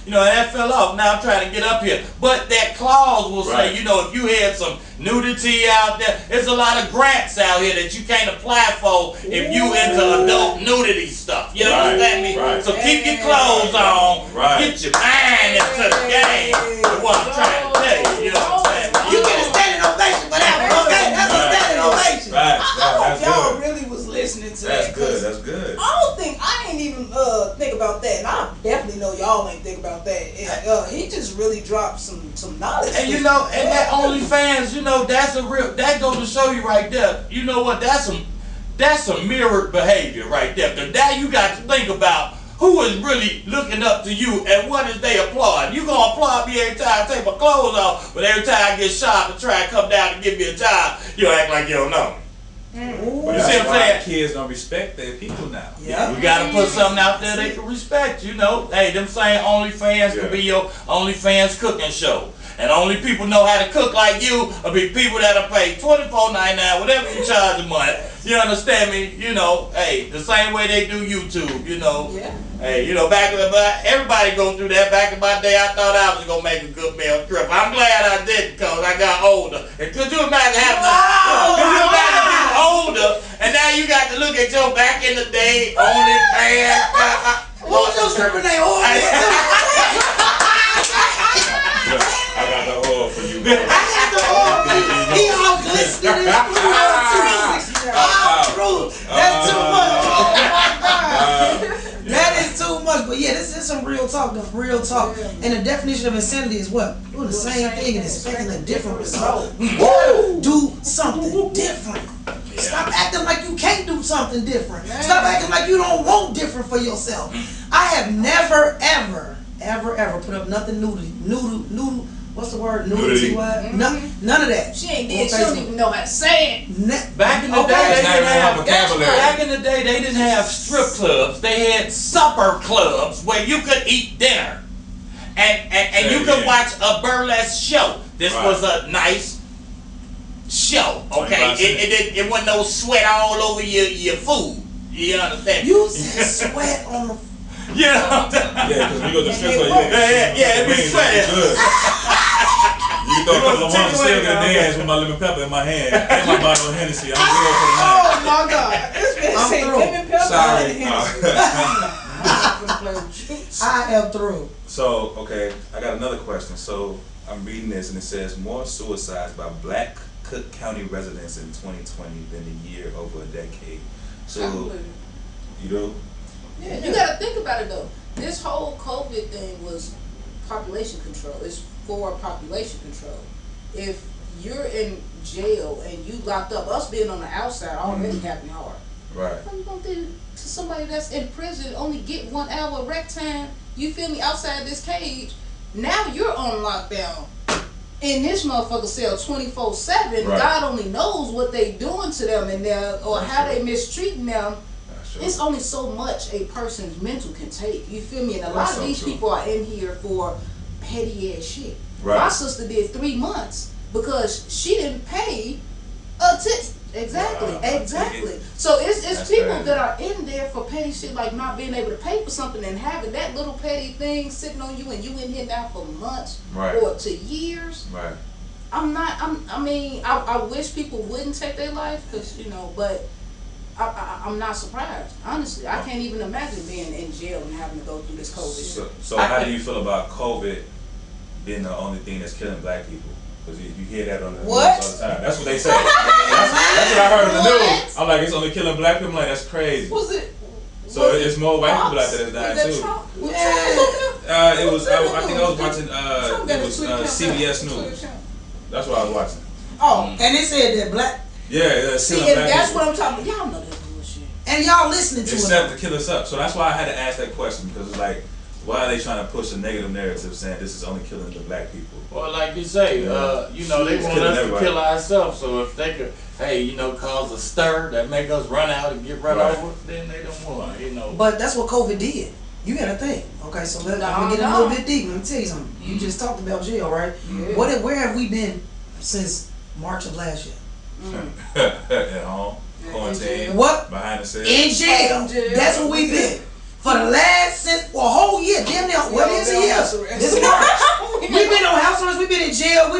B: you know, and that fell off. Now I'm trying to get up here. But that clause will say, you know, if you had some nudity out there, there's a lot of grants out here that you can't apply for if you into adult nudity stuff. You understand me? So keep your clothes on, get your mind into the game. That's what I'm trying to tell you. You know what I'm saying?
C: You get a standing ovation for that one, okay? That's a standing ovation.
D: I hope y'all really was listening to that.
A: That's good.
D: I ain't even think about that, and I definitely know y'all ain't think about that. And, he just really dropped some knowledge.
B: And you know, and that OnlyFans, you know, that's a real, that goes to show you right there. You know what? That's some mirrored behavior right there. Because now you got to think about who is really looking up to you and what is they applaud. You gonna applaud me every time I take my clothes off, but every time I get shot and try to come down and give me a job, you act like you don't know.
A: But you see what I'm saying? Kids don't respect their people now.
B: Yeah, we gotta put something out there they can respect. You know, hey, them same OnlyFans could be your OnlyFans cooking show. And only people know how to cook like you will be people that'll pay $24.99, whatever you charge a month. You understand me? You know, hey, the same way they do YouTube, you know. Hey, you know, everybody go through that. Back in my day, I thought I was gonna make a good meal trip. I'm glad I didn't, because I got older. And could you imagine being older, and now you got to look at your back in the day OnlyFans.
C: What was your stripping name?
A: I got the oil for you.
C: I got the oil for you. He all glistening. That's too much. Oh my God. That is too much. But yeah, this is some real talk. Real talk. And the definition of insanity is what? Doing the same thing and expecting a different result. We gotta do something different. Stop acting like you can't do something different. Stop acting like you don't want different for yourself. I have never, ever put up nothing noodle. What's the word? Nudity. None of that.
D: She ain't did. She don't even know how to say it.
B: Back in the day, they didn't have strip clubs. They had supper clubs where you could eat dinner, and you could watch a burlesque show. This was a nice show. Okay, it wasn't no sweat all over your food. You understand?
C: You said sweat on the.
B: Yeah,
A: because when you go to the strip club,
B: it be sweating.
A: You can throw a couple of ones, still gonna dance with my lemon pepper in my hand and my bottle of Hennessy. I'm good for the night.
D: Oh my God! This man say lemon pepper.
A: Sorry.
C: I am through.
A: So, okay, I got another question. So, I'm reading this and it says more suicides by Black Cook County residents in 2020 than the year over a decade. So, you know?
D: Yeah, you gotta think about it though. This whole COVID thing was population control. It's for population control. If you're in jail and you locked up, us being on the outside already got me hard.
A: Right.
D: How you gonna do to somebody that's in prison only get 1 hour rec time? You feel me? Outside this cage, now you're on lockdown. In this motherfucker cell 24/7,
A: Right.
D: God only knows what they doing to them in there or
A: That's
D: how
A: true.
D: they mistreating them.
A: That's true.
D: It's only so much a person's mental can take. You feel me? And a lot
A: That's
D: of
A: so
D: these
A: true.
D: people are in here for petty ass shit.
A: Right.
D: My sister did 3 months because she didn't pay a tip. Exactly,
A: Wow.
D: exactly. So it's
A: That's
D: people
A: crazy.
D: that are in there for petty shit, like not being able to pay for something and having that little petty thing sitting on you, and you in here now for months
A: Right.
D: or to years.
A: Right.
D: I wish people wouldn't take their life, cause but I'm not surprised. Honestly, I can't even imagine being in jail and having to go through this COVID shit.
A: So how do you feel about COVID being the only thing that's killing black people? Because you hear that on the
C: What?
A: news all the time. That's what they say. That's what I heard on the
D: What?
A: news. I'm like, it's only killing black people. I'm like, that's crazy.
D: Was it?
A: So it's more white people out there that's dying
D: Was that
A: too.
D: Trump? Was
C: Yeah.
D: Trump over there?
A: It was. I think I was watching.
D: Trump got
A: It
D: a
A: was
D: Twitter account.
A: CBS
D: Twitter
A: News.
D: account.
A: That's what I was watching.
C: Oh, and it said that black,
A: Yeah, it's
D: See,
A: killing
D: and
A: black
D: that's
A: people.
D: what I'm talking about. Y'all know that bullshit.
C: and y'all listening to
A: Except
C: it.
A: to kill us up. So that's why I had to ask that question, because it's like, why are they trying to push a negative narrative saying this is only killing the black people?
B: Well, like you say, they
A: It's
B: want
A: killing
B: us to
A: everybody.
B: kill ourselves. So if they could, cause a stir that make us run out and get run
A: Right.
B: over, then they don't want,
C: But that's what COVID did. You gotta think. Okay, so I'm gonna get a little bit deep. Let me tell you something. You just talked about jail, right?
A: Mm-hmm.
D: Yeah.
C: Where have we been since March of last year?
A: At home, quarantine,
C: What?
A: behind the scenes.
C: In jail.
D: In jail.
C: That's what we've been. For the last, since, a whole year, damn near, what is it
D: on
C: here?
D: house arrest.
C: This March. We've been on house arrest, we've been in jail,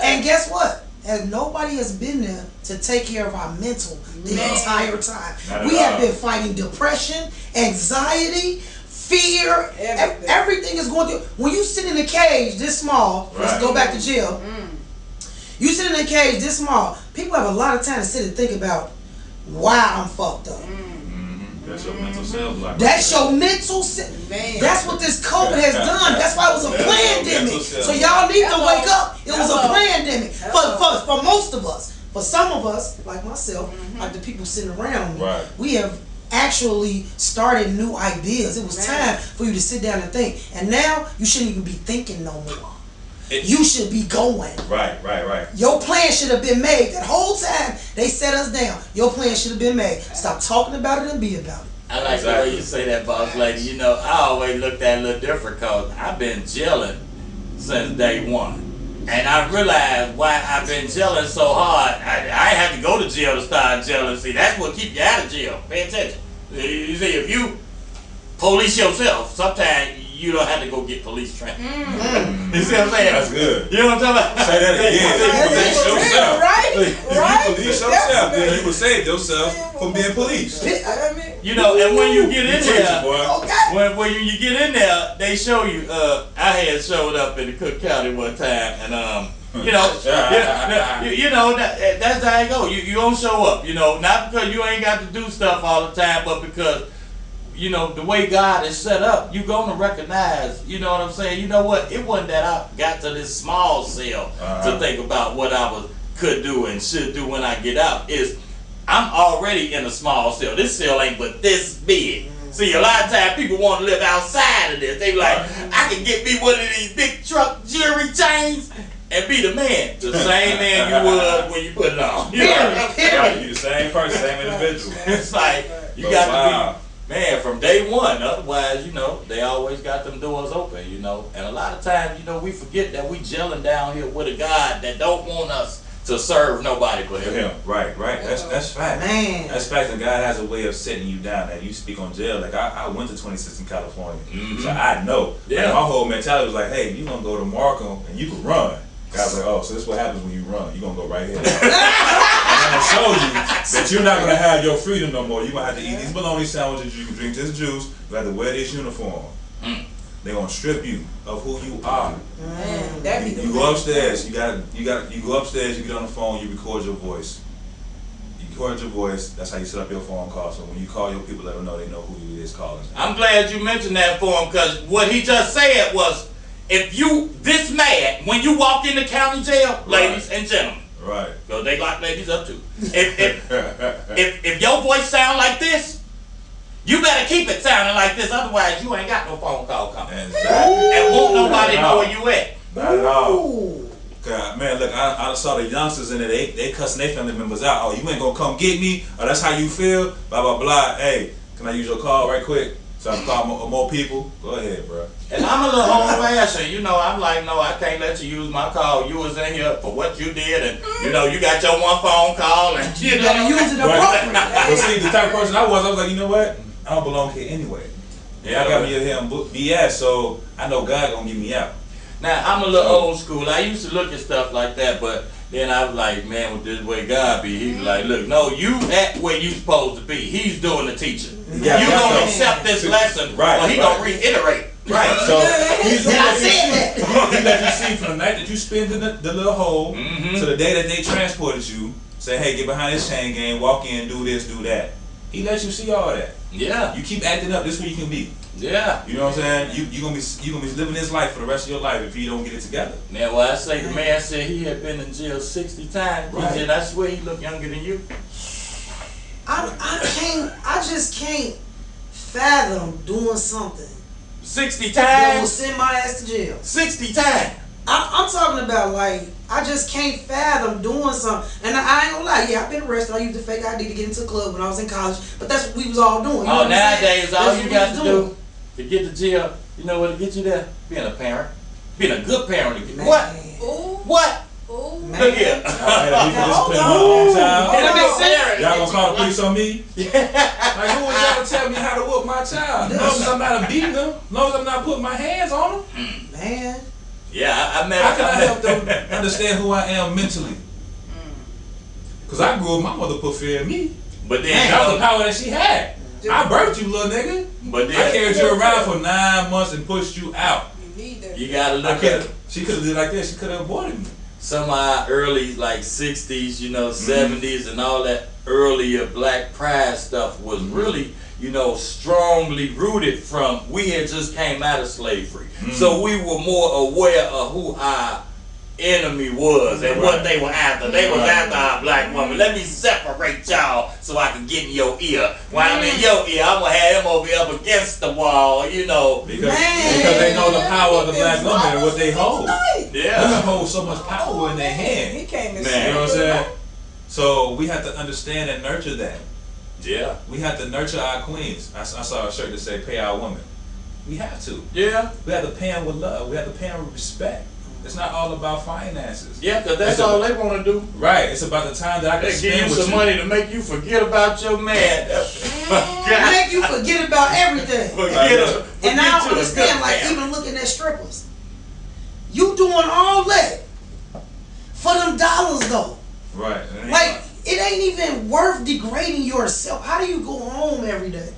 C: and guess what? And nobody has been there to take care of our mental the
D: Man.
C: entire time.
A: Not at
C: We have
A: all.
C: been fighting depression, anxiety, fear,
D: Everything.
C: everything is going through. When you sit in a cage this small, let's
A: Right.
C: go back to jail. You sit in a cage this small, people have a lot of time to sit and think about why I'm fucked up.
A: That's your mental cell block.
C: That's your mental.
D: Man.
C: That's what this COVID has done. That's why it was a
A: That's
C: pandemic.
A: mental cell
C: So y'all need to
D: Hello.
C: wake up. It was a
D: Hello.
C: pandemic
D: Hello.
C: for most of us. For some of us, like myself, like the people sitting around me,
A: Right.
C: we have actually started new ideas. It was
D: Man.
C: time for you to sit down and think. And now you shouldn't even be thinking no more.
A: It-
C: You should be going.
A: Right.
C: Your plan should have been made. That whole time they set us down. Your plan should have been made. Stop talking about it and be about it.
B: I like the way you say that, boss lady. I always looked at it a little different because I've been gelling since day one. And I realized why I've been gelling so hard. I ain't have to go to jail to start gelling. See, that's what keep you out of jail. Pay attention. You see, if you police yourself, sometimes you don't have to go get police training. You see what I'm saying?
A: That's good.
B: You know what I'm talking about?
A: Say that again. You police yourself.
D: Right?
A: If you police yourself, then you will save yourself from being policed.
B: And when you get in
A: You preaching,
B: there,
A: boy.
B: when you get in there, they show you. I had showed up in the Cook County one time, and that's how it go. You don't show up, not because you ain't got to do stuff all the time, but because the way God is set up, you gonna recognize. You know what I'm saying? You know what? It wasn't that I got to this small cell to think about what I could do and should do when I get out. I'm already in a small cell. This cell ain't but this big. See, a lot of times people want to live outside of this. They be like, I can get me one of these big truck jewelry chains and be the man. The same man you was when you put it on. You know?
A: You the same person, same individual.
B: It's like, you
A: Oh,
B: got
A: wow.
B: to be, man, from day one. Otherwise, they always got them doors open, And a lot of times, we forget that we gelling down here with a God that don't want us to serve nobody but him.
A: Right. That's fact.
C: Man.
A: That's fact. And God has a way of setting you down. And you speak on jail. Like I went to 26 in California, so I know.
B: Yeah.
A: Like, my whole mentality was like, hey, you gonna go to Markham and you can run. God's like, oh, so this is what happens when you run. You gonna go right here. I'm gonna show you that you're not gonna have your freedom no more. You gonna have to eat these bologna sandwiches. You can drink this juice. You have to wear this uniform. They're gonna strip you of who you are.
D: That be
A: You go upstairs. You go upstairs. You get on the phone. You record your voice. You record your voice. That's how you set up your phone call. So when you call your people, let them know they know who you is calling.
B: I'm glad you mentioned that for him, because what he just said was, if you this mad when you walk into county jail, ladies and gentlemen,
A: Right.
B: because they lock ladies up too. If your voice sound like this, you better keep it sounding like this. Otherwise, you ain't got no phone call coming.
A: Exactly.
B: And won't nobody know where you at.
A: Not at all. God, man, look, I saw the youngsters in it. They cussing their family members out. Oh, you ain't gonna come get me? Oh, that's how you feel? Blah blah blah. Hey, can I use your call right quick so I can call more people? Go ahead, bro.
B: And I'm a little old-fashioned, you know. I'm like, no, I can't let you use my call. You was in here for what you did, and you know, you got your one phone call, and you know,
C: gotta use it appropriately.
A: But see, the type of person I was like, you know what? I don't belong here anyway.
B: Yeah,
A: I got me here and BS, so I know God gonna get me out.
B: now, I'm a little old school. I used to look at stuff like that, but then I was like, man, with this way God be, he was like, look, no, you at where you supposed to be. He's doing the teaching.
A: Yeah,
B: you
A: yeah,
B: gonna
A: so-
B: accept this lesson,
A: Right,
B: or he
A: right.
B: gonna reiterate.
A: Right, so he let you
C: said
A: see from the night that you spend in the little hole to the day that they transported you, say, hey, get behind this chain gang, walk in, do this, do that. He lets you see all that.
B: Yeah,
A: You keep acting up, this is where you can be.
B: yeah.
A: You know what I'm saying? You gonna be living this life for the rest of your life if you don't get it together.
B: Now, when I say the man said he had been in jail 60 times,
A: Right.
B: he said, I swear he looked younger than you.
C: I just can't fathom doing something
B: 60
C: that will
B: times?
C: send my ass to jail.
B: 60 times.
C: I'm talking about, like, I just can't fathom doing something. And I ain't gonna lie, yeah, I've been arrested. I used a fake ID to get into a club when I was in college, but that's what we was all doing. You know
B: Oh,
C: what I'm saying?
B: nowadays, all
C: That's
B: you
C: what
B: got
C: we
B: to
C: was doing.
B: do to get to jail, you know what to get you there? Being a parent. Being a good parent. To get,
C: Man.
B: what?
D: Ooh,
B: What?
D: ooh.
C: Man.
B: Look here.
A: Discipline my own child.
B: Get a big parent.
A: Y'all gonna call the police on me? Like, who was y'all to tell me how to whoop my child? As long as I'm not beating them, as long as I'm not putting my hands on them,
C: Man.
B: Yeah, I met
A: how can I help them understand who I am mentally? Because I grew up, my mother put fear in me.
B: But then,
A: That was the power that she had. I birthed you, little nigga.
B: but
A: I
B: then
A: carried you around for 9 months and pushed you out.
D: You need that.
B: you gotta
A: I
B: look
A: could
B: at
A: She could have did like this. She could have aborted me.
B: some of our early, like 60s, you know, 70s, and all that earlier Black Pride stuff was really, you know, strongly rooted from, we had just came out of slavery. So we were more aware of who our enemy was and what they were after. They was after our black woman. Let me separate y'all so I can get in your ear. While I'm in your ear, I'm gonna have him over here up against the wall, you know.
A: Because they know the power of the black woman and what they hold.
B: Yeah.
A: Women hold so much power in their hand.
D: He came and
B: Man.
A: You know what I'm saying? So we have to understand and nurture that.
B: Yeah.
A: We have to nurture our queens. I saw a shirt that said pay our women. We have to.
B: Yeah.
A: We have to pay them with love. We have to pay them with respect. It's not all about finances.
B: Yeah, because that's
A: It's
B: all they want to do.
A: Right. It's about the time that I can
B: They give
A: spend
B: you
A: with
B: some
A: you.
B: money to make you forget about your man.
C: Make you forget about everything. And I don't understand, like,
B: even
C: even looking at strippers. You doing all that for them dollars, though.
A: Right.
C: Like, it ain't even worth degrading yourself. How do you go home every day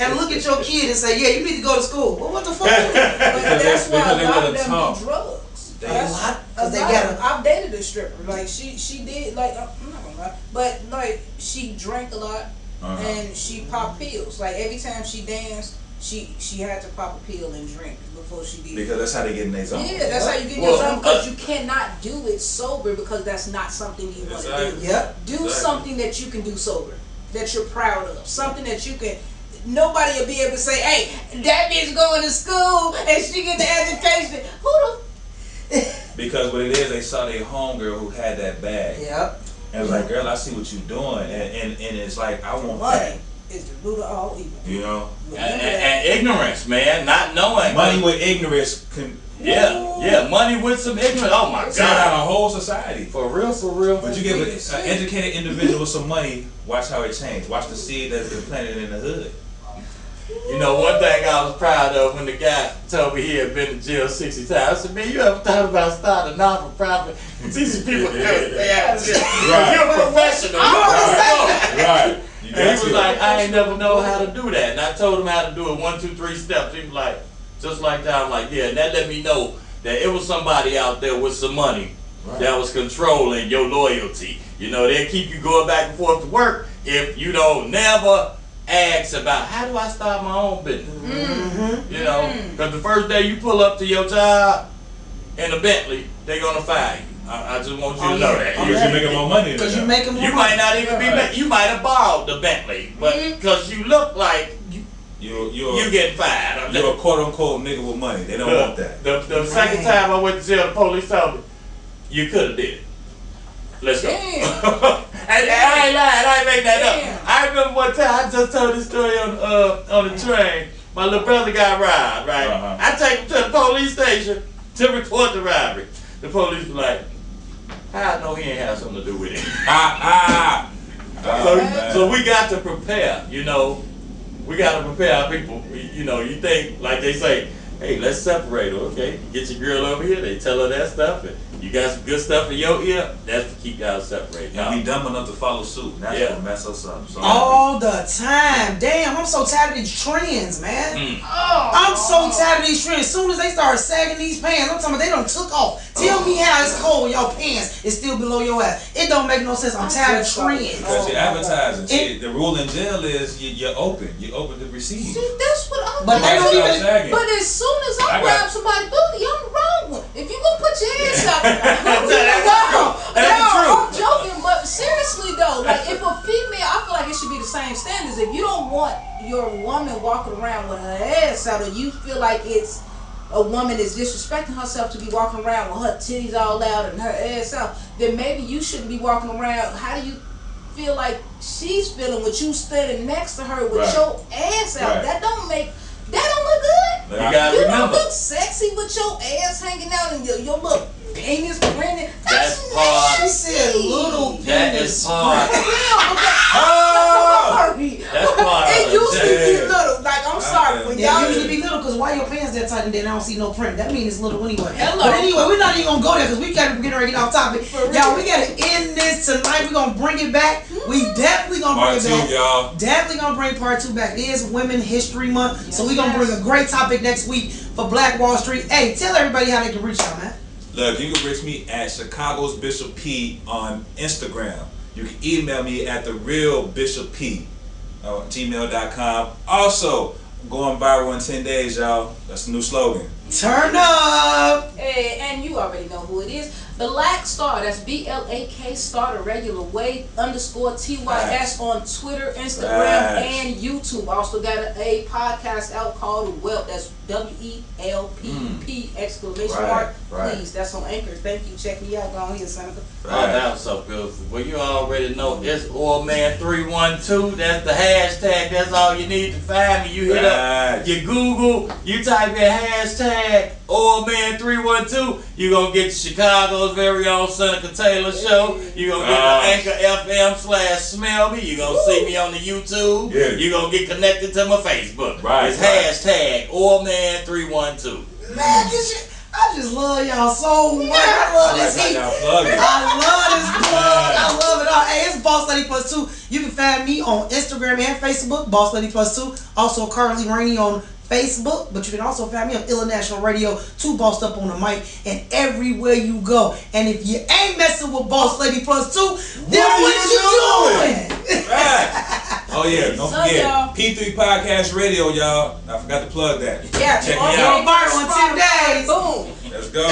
C: and look at your kid and say, yeah, you need to go to school? Well, what the fuck?
D: But that's why
A: because
D: a
A: they
D: lot of
A: wanna
D: them
A: talk.
D: do drugs.
A: They-
D: That's-
C: A lot, 'cause they
D: a lot
C: gotta-
D: of- I've dated a stripper. Like she did. Like I'm not gonna lie, but like she drank a lot and she popped pills. Like every time she danced, she had to pop a pill and drink before she did.
A: Because that's how they get in their zone.
D: Yeah, that's how you get
B: Well,
D: your zone, because you cannot do it sober because that's not something you want to
A: Exactly.
D: do.
C: Yep.
D: Do
A: Exactly.
D: something that you can do sober, that you're proud of, something that you can. Nobody will be able to say, "Hey, that bitch going to school and she get the education." Who the?
A: Because what it is, they saw their homegirl who had that bag.
C: Yep.
A: And it was like, girl, I see what you're doing. And it's like, I want
D: Money
A: that.
D: is the root of all evil.
A: You know?
D: Remember that.
B: and ignorance, man, not knowing.
A: Money with ignorance can
B: Yeah, money with some ignorance. Oh my
A: tear down
B: God.
A: a whole society.
B: For real, for real.
A: But you give an educated individual some money, watch how it changes. Watch the seed that's been planted in the hood.
B: You know, one thing I was proud of when the guy told me he had been to jail 60 times. I said, man, you ever thought about starting a non-for-profit? These people, they out of jail.
A: Right.
B: You're a professional.
A: Right. You
B: And
A: got
B: he was
A: to.
B: like, I ain't never know how to do that. And I told him how to do it 1, 2, 3 steps. He was like, just like that. I'm like, yeah. And that let me know that it was somebody out there with some money that was controlling your loyalty. You know, they'll keep you going back and forth to work if you don't never asks about how do I start my own business. You know, because the first day you pull up to your job in a Bentley, they're gonna fire you. I just want you to know that.
A: Because you're making more money.
C: Because you making more money.
B: You might not even be. You might have borrowed the Bentley, but because you look like you getting fired.
A: You're a quote unquote nigga with money. They don't want that.
B: The second time I went to jail, the police told me you could have did it. Let's go. I ain't lying. I ain't making that up. I remember one time I just told this story on the train. My little brother got robbed. Right. I take him to the police station to report the robbery. The police was like, I know he ain't have something to do with it. So we got to prepare, you know. We got to prepare our people. You know, you think, like they say, hey, let's separate her, okay? Get your girl over here. They tell her that stuff. And you got some good stuff in your ear. That's to keep y'all separated.
A: And be dumb enough to follow suit. That's what mess us up. So
C: all the time. Damn, I'm so tired of these trends, man. I'm so tired of these trends. As soon as they start sagging these pants, I'm talking about they done took off. Tell me how it's cold when your pants is still below your ass. It don't make no sense. I'm tired of trends.
A: Because you're advertising. The rule in jail is you're open. You're open to receive.
D: See, that's what I'm
C: But they don't even.
D: But as soon as I grab somebody's booty, I'm the wrong one. If you gonna put your ass out there, I'm joking, but seriously though, like if a female, I feel like it should be the same standards. If you don't want your woman walking around with her ass out, or you feel like it's a woman is disrespecting herself to be walking around with her titties all out and her ass out, then maybe you shouldn't be walking around. How do you feel like she's feeling with you standing next to her with your ass out? That don't look good. You don't look sexy with your ass hanging out and your little penis grinning.
B: That's part.
C: She said little penis.
B: That is part. That's part.
D: It usually be little. Like, I'm sorry. When y'all
C: usually be little, because why your pants that tight and then I don't see no print? That means it's little anyway.
D: Hello.
C: But anyway, we're not even going to go there because we got to get ready to get off topic. Y'all, we got to end this tonight. We're going to bring it back. We definitely going to bring it back.
A: Y'all.
C: Definitely going to bring part 2 back. It is Women History Month. So we're going to bring a great topic next week for Black Wall Street. Hey, tell everybody how they can reach y'all, man.
A: Look, you can reach me at Chicago's Bishop P on Instagram. You can email me at therealbishopP gmail.com. Also, going viral in 10 days, y'all. That's a new slogan.
C: Turn up!
D: Hey, and you already know who it is. Blak Star, that's BLAK Star, the regular way, _TYS on Twitter, Instagram, and YouTube. Also got a podcast out called Whelp, that's WELPP exclamation mark. Please, that's on Anchor. Thank you. Check me out. Go on here, Seneca.
B: Oh, that was so beautiful. Well, you already know it's OilMan312. That's the hashtag. That's all you need to find me. You hit up your Google, you type in hashtag OilMan312. You're going to get Chicago's very own Seneca Taylor show. You're going to get the Anchor FM/Smell Me. You're going to see me on the YouTube. You're going to get connected to my Facebook. It's hashtag OilMan312.
C: Man, I just love y'all so much. I love this heat. I love this plug. I love it all. Hey, it's Boss Lady Plus 2. You can find me on Instagram and Facebook, Boss Lady Plus 2. Also, Carly Rainey on Facebook, but you can also find me on International Radio, 2 Bossed Up on the mic, and everywhere you go. And if you ain't messing with Boss Lady Plus 2, then what you doing?
A: Oh yeah, don't forget P3 Podcast Radio, y'all. I forgot to plug that.
D: Yeah,
A: check me out.
C: Viral in 10 days.
D: Boom.
A: Let's go.